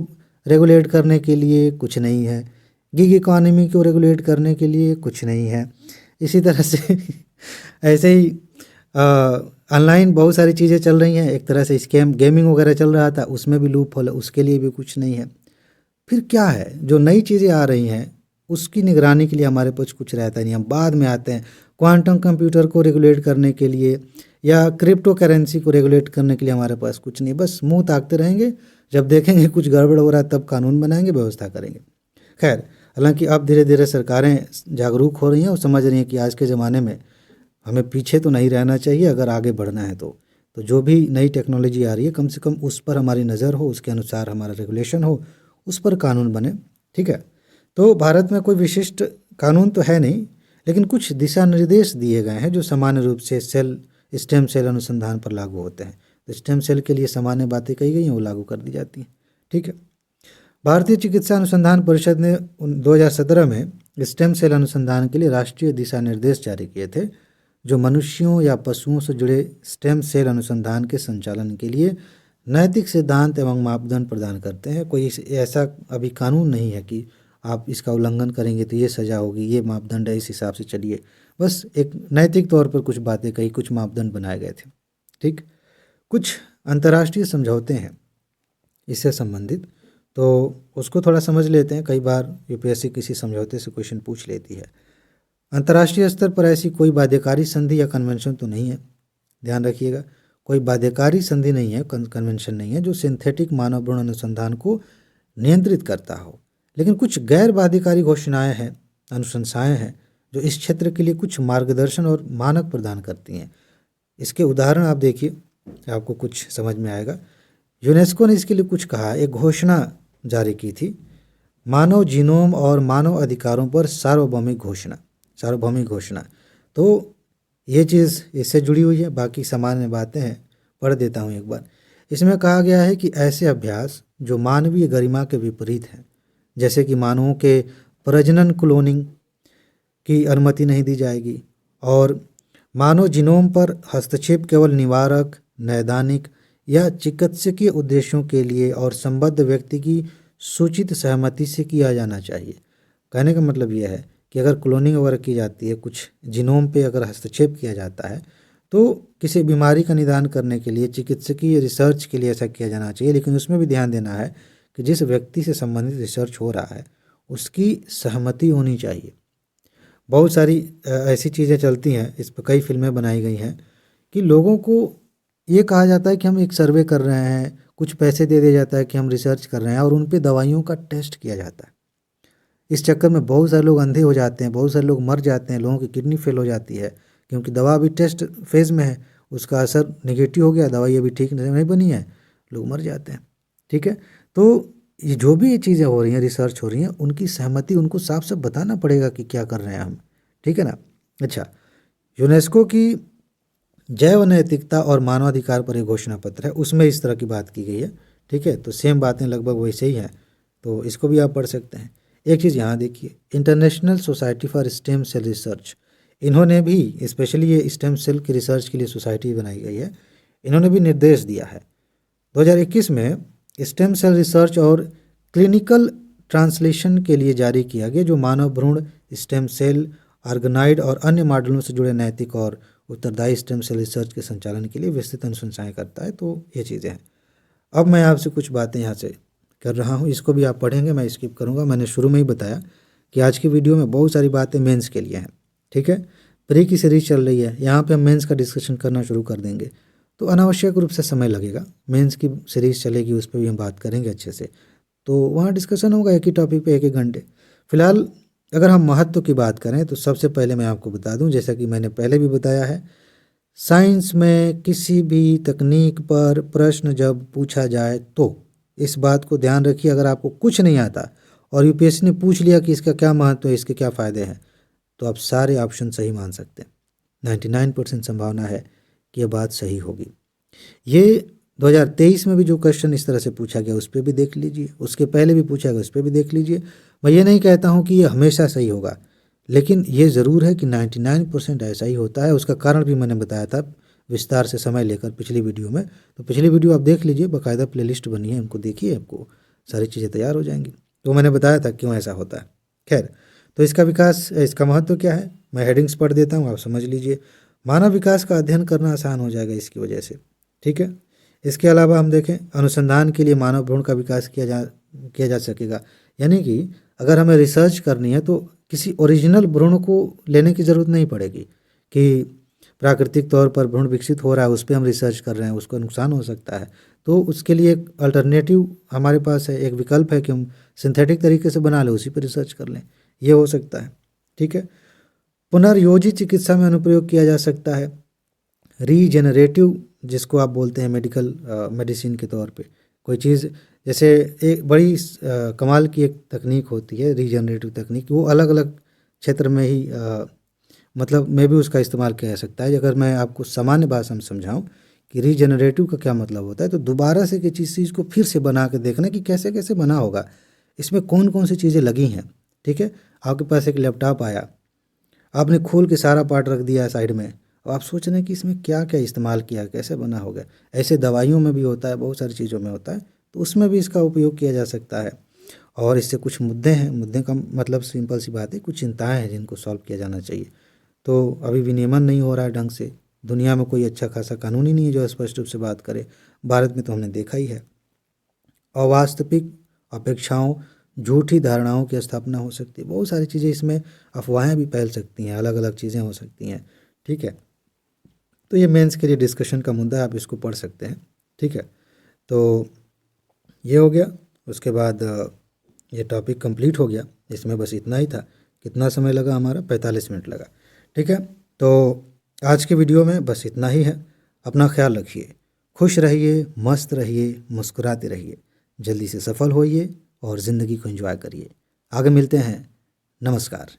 रेगुलेट करने के लिए कुछ नहीं है, गिग इकॉनमी को रेगुलेट करने के लिए कुछ नहीं है। इसी तरह से ऐसे ही ऑनलाइन बहुत सारी चीज़ें चल रही हैं। एक तरह से स्कैम गेमिंग वगैरह चल रहा था, उसमें भी लूप होल, उसके लिए भी कुछ नहीं है। फिर क्या है, जो नई चीज़ें आ रही हैं उसकी निगरानी के लिए हमारे पास कुछ रहता नहीं। हम बाद में आते हैं क्वांटम कंप्यूटर को रेगुलेट करने के लिए या क्रिप्टो करेंसी को रेगुलेट करने के लिए हमारे पास कुछ नहीं। बस मुंह ताकते रहेंगे, जब देखेंगे कुछ गड़बड़ हो रहा है तब कानून बनाएंगे, व्यवस्था करेंगे। खैर, हालांकि अब धीरे धीरे सरकारें जागरूक हो रही हैं और समझ रही हैं कि आज के ज़माने में हमें पीछे तो नहीं रहना चाहिए, अगर आगे बढ़ना है तो जो भी नई टेक्नोलॉजी आ रही है कम से कम उस पर हमारी नज़र हो, उसके अनुसार हमारा रेगुलेशन हो, उस पर कानून बने। ठीक है, तो भारत में कोई विशिष्ट कानून तो है नहीं, लेकिन कुछ दिशा निर्देश दिए गए हैं जो सामान्य रूप से स्टेम सेल अनुसंधान पर लागू होते हैं। तो स्टेम सेल के लिए सामान्य बातें कही गई हैं, वो लागू कर दी जाती हैं। ठीक है, भारतीय चिकित्सा अनुसंधान परिषद ने 2017 में स्टेम सेल अनुसंधान के लिए राष्ट्रीय दिशा निर्देश जारी किए थे, जो मनुष्यों या पशुओं से जुड़े स्टेम सेल अनुसंधान के संचालन के लिए नैतिक सिद्धांत एवं मापदंड प्रदान करते हैं। कोई ऐसा अभी कानून नहीं है कि आप इसका उल्लंघन करेंगे तो ये सज़ा होगी, ये मापदंड है, इस हिसाब से चलिए। बस एक नैतिक तौर पर कुछ बातें कही, कुछ मापदंड बनाए गए थे। ठीक, कुछ अंतर्राष्ट्रीय समझौते हैं इससे संबंधित, तो उसको थोड़ा समझ लेते हैं। कई बार यूपीएससी किसी समझौते से क्वेश्चन पूछ लेती है। अंतर्राष्ट्रीय स्तर पर ऐसी कोई बाध्यकारी संधि या कन्वेंशन तो नहीं है, ध्यान रखिएगा। कोई बाध्यकारी संधि नहीं है, कन्वेंशन नहीं है जो सिंथेटिक मानव भ्रूण अनुसंधान को नियंत्रित करता हो। लेकिन कुछ गैर बाध्यकारी घोषणाएं हैं, अनुशंसाएं हैं जो इस क्षेत्र के लिए कुछ मार्गदर्शन और मानक प्रदान करती हैं। इसके उदाहरण आप देखिए, आपको कुछ समझ में आएगा। यूनेस्को ने इसके लिए कुछ कहा, एक घोषणा जारी की थी, मानव जीनोम और मानव अधिकारों पर सार्वभौमिक घोषणा। तो ये चीज़ इससे जुड़ी हुई है, बाकी सामान्य बातें हैं, पढ़ देता हूँ एक बार। इसमें कहा गया है कि ऐसे अभ्यास जो मानवीय गरिमा के विपरीत हैं, जैसे कि मानवों के प्रजनन क्लोनिंग की अनुमति नहीं दी जाएगी, और मानव जीनोम पर हस्तक्षेप केवल निवारक, नैदानिक या चिकित्सकीय उद्देश्यों के लिए और संबद्ध व्यक्ति की सूचित सहमति से किया जाना चाहिए। कहने का मतलब यह है कि अगर क्लोनिंग वगैरह की जाती है, कुछ जीनोम पे अगर हस्तक्षेप किया जाता है, तो किसी बीमारी का निदान करने के लिए, चिकित्सकीय रिसर्च के लिए ऐसा किया जाना चाहिए। लेकिन उसमें भी ध्यान देना है कि जिस व्यक्ति से संबंधित रिसर्च हो रहा है उसकी सहमति होनी चाहिए। बहुत सारी ऐसी चीज़ें चलती हैं, इस पर कई फिल्में बनाई गई हैं कि लोगों को ये कहा जाता है कि हम एक सर्वे कर रहे हैं, कुछ पैसे दे दिया जाता है कि हम रिसर्च कर रहे हैं, और उन पे दवाइयों का टेस्ट किया जाता है। इस चक्कर में बहुत सारे लोग अंधे हो जाते हैं, बहुत सारे लोग मर जाते हैं, लोगों की किडनी फेल हो जाती है, क्योंकि दवा अभी टेस्ट फेज़ में है, उसका असर नेगेटिव हो गया, दवाई अभी ठीक नहीं बनी है, लोग मर जाते हैं। ठीक है, तो ये जो भी ये चीज़ें हो रही हैं, रिसर्च हो रही हैं, उनकी सहमति उनको साफ साफ बताना पड़ेगा कि क्या कर रहे हैं हम। ठीक है ना। अच्छा, यूनेस्को की जैव नैतिकता और मानवाधिकार पर एक घोषणा पत्र है, उसमें इस तरह की बात की गई है। ठीक है, तो सेम बातें लगभग वैसे ही हैं, तो इसको भी आप पढ़ सकते हैं। एक चीज़ यहाँ देखिए, International Society for Stem Cell Research, इन्होंने भी स्पेशली ये स्टेम सेल की रिसर्च के लिए सोसाइटी बनाई गई है, इन्होंने भी निर्देश दिया है 2021 में स्टेम सेल रिसर्च और क्लिनिकल ट्रांसलेशन के लिए जारी किया गया, जो मानव भ्रूण स्टेम सेल, ऑर्गेनॉइड और अन्य मॉडलों से जुड़े नैतिक और उत्तरदायी स्टेम सेल रिसर्च के संचालन के लिए विस्तृत अनुशंसाएं करता है। तो ये चीज़ें हैं। अब मैं आपसे कुछ बातें यहाँ से कर रहा हूँ, इसको भी आप पढ़ेंगे, मैं स्किप करूँगा। मैंने शुरू में ही बताया कि आज की वीडियो में बहुत सारी बातें मेंस के लिए हैं। ठीक है, प्री की सीरीज चल रही है, यहाँ पे हम मेंस का डिस्कशन करना शुरू कर देंगे, तो अनावश्यक रूप से समय लगेगा। मेंस की सीरीज चलेगी, उस पर भी हम बात करेंगे अच्छे से, तो वहाँ डिस्कशन होगा एक ही टॉपिक पे 1-1 घंटे। फिलहाल अगर हम महत्व की बात करें तो सबसे पहले मैं आपको बता दूं, जैसा कि मैंने पहले भी बताया है, साइंस में किसी भी तकनीक पर प्रश्न जब पूछा जाए तो इस बात को ध्यान रखिए, अगर आपको कुछ नहीं आता और यूपीएससी ने पूछ लिया कि इसका क्या महत्व है, इसके क्या फ़ायदे हैं, तो आप सारे ऑप्शन सही मान सकते हैं। 99% संभावना है कि यह बात सही होगी। ये 2023 में भी जो क्वेश्चन इस तरह से पूछा गया उस पर भी देख लीजिए, उसके पहले भी पूछा गया उस पर भी देख लीजिए। मैं ये नहीं कहता हूँ कि ये हमेशा सही होगा, लेकिन ये ज़रूर है कि 99% ऐसा ही होता है। उसका कारण भी मैंने बताया था विस्तार से समय लेकर पिछली वीडियो में, तो पिछली वीडियो आप देख लीजिए, बाकायदा प्लेलिस्ट बनी है, उनको देखिए, आपको सारी चीज़ें तैयार हो जाएंगी। तो मैंने बताया था क्यों ऐसा होता है। खैर, तो इसका विकास, इसका महत्व क्या है, मैं हेडिंग्स पढ़ देता हूँ, आप समझ लीजिए। मानव विकास का अध्ययन करना आसान हो जाएगा इसकी वजह से, ठीक है। इसके अलावा हम देखें, अनुसंधान के लिए मानव भ्रूण का विकास किया जा सकेगा। यानी कि अगर हमें रिसर्च करनी है तो किसी ओरिजिनल भ्रूण को लेने की ज़रूरत नहीं पड़ेगी कि प्राकृतिक तौर पर भ्रूण विकसित हो रहा है, उस पर हम रिसर्च कर रहे हैं, उसको नुकसान हो सकता है। तो उसके लिए एक अल्टरनेटिव हमारे पास है, एक विकल्प है कि हम सिंथेटिक तरीके से बना लें, उसी पर रिसर्च कर लें, ये हो सकता है, ठीक है। पुनर्योजी चिकित्सा में अनुप्रयोग किया जा सकता है। रीजेनरेटिव, जिसको आप बोलते हैं मेडिसिन के तौर पे, कोई चीज़ जैसे एक बड़ी कमाल की एक तकनीक होती है रीजेनरेटिव तकनीक, वो अलग अलग क्षेत्र में ही मतलब में भी उसका इस्तेमाल किया जा सकता है। अगर मैं आपको सामान्य भाषा में समझाऊं कि रीजेनरेटिव का क्या मतलब होता है, तो दोबारा से किसी चीज़ को फिर से बना के देखना कि कैसे कैसे बना होगा, इसमें कौन कौन सी चीज़ें लगी हैं, ठीक है। आपके पास एक लैपटॉप आया, आपने खोल के सारा पार्ट रख दिया है साइड में, और आप सोच रहे हैं कि इसमें क्या क्या इस्तेमाल किया, कैसे बना होगा। ऐसे दवाइयों में भी होता है, बहुत सारी चीज़ों में होता है, तो उसमें भी इसका उपयोग किया जा सकता है। और इससे कुछ मुद्दे हैं, मुद्दे का मतलब सिंपल सी बात है, कुछ चिंताएं हैं जिनको सॉल्व किया जाना चाहिए। तो अभी विनियमन नहीं हो रहा है ढंग से, दुनिया में कोई अच्छा खासा कानून ही नहीं है जो स्पष्ट रूप से बात करे। भारत में तो हमने देखा ही है। अवास्तविक अपेक्षाओं, झूठी धारणाओं की स्थापना हो सकती है, बहुत सारी चीज़ें इसमें, अफवाहें भी फैल सकती हैं, अलग अलग चीज़ें हो सकती हैं, ठीक है। तो ये मेंस के लिए डिस्कशन का मुद्दा है, आप इसको पढ़ सकते हैं, ठीक है। तो ये हो गया, उसके बाद ये टॉपिक कंप्लीट हो गया, इसमें बस इतना ही था। कितना समय लगा हमारा, 45 मिनट लगा, ठीक है। तो आज के वीडियो में बस इतना ही है। अपना ख्याल रखिए, खुश रहिए, मस्त रहिए, मुस्कुराते रहिए, जल्दी से सफल होइए और ज़िंदगी को एंजॉय करिए। आगे मिलते हैं, नमस्कार।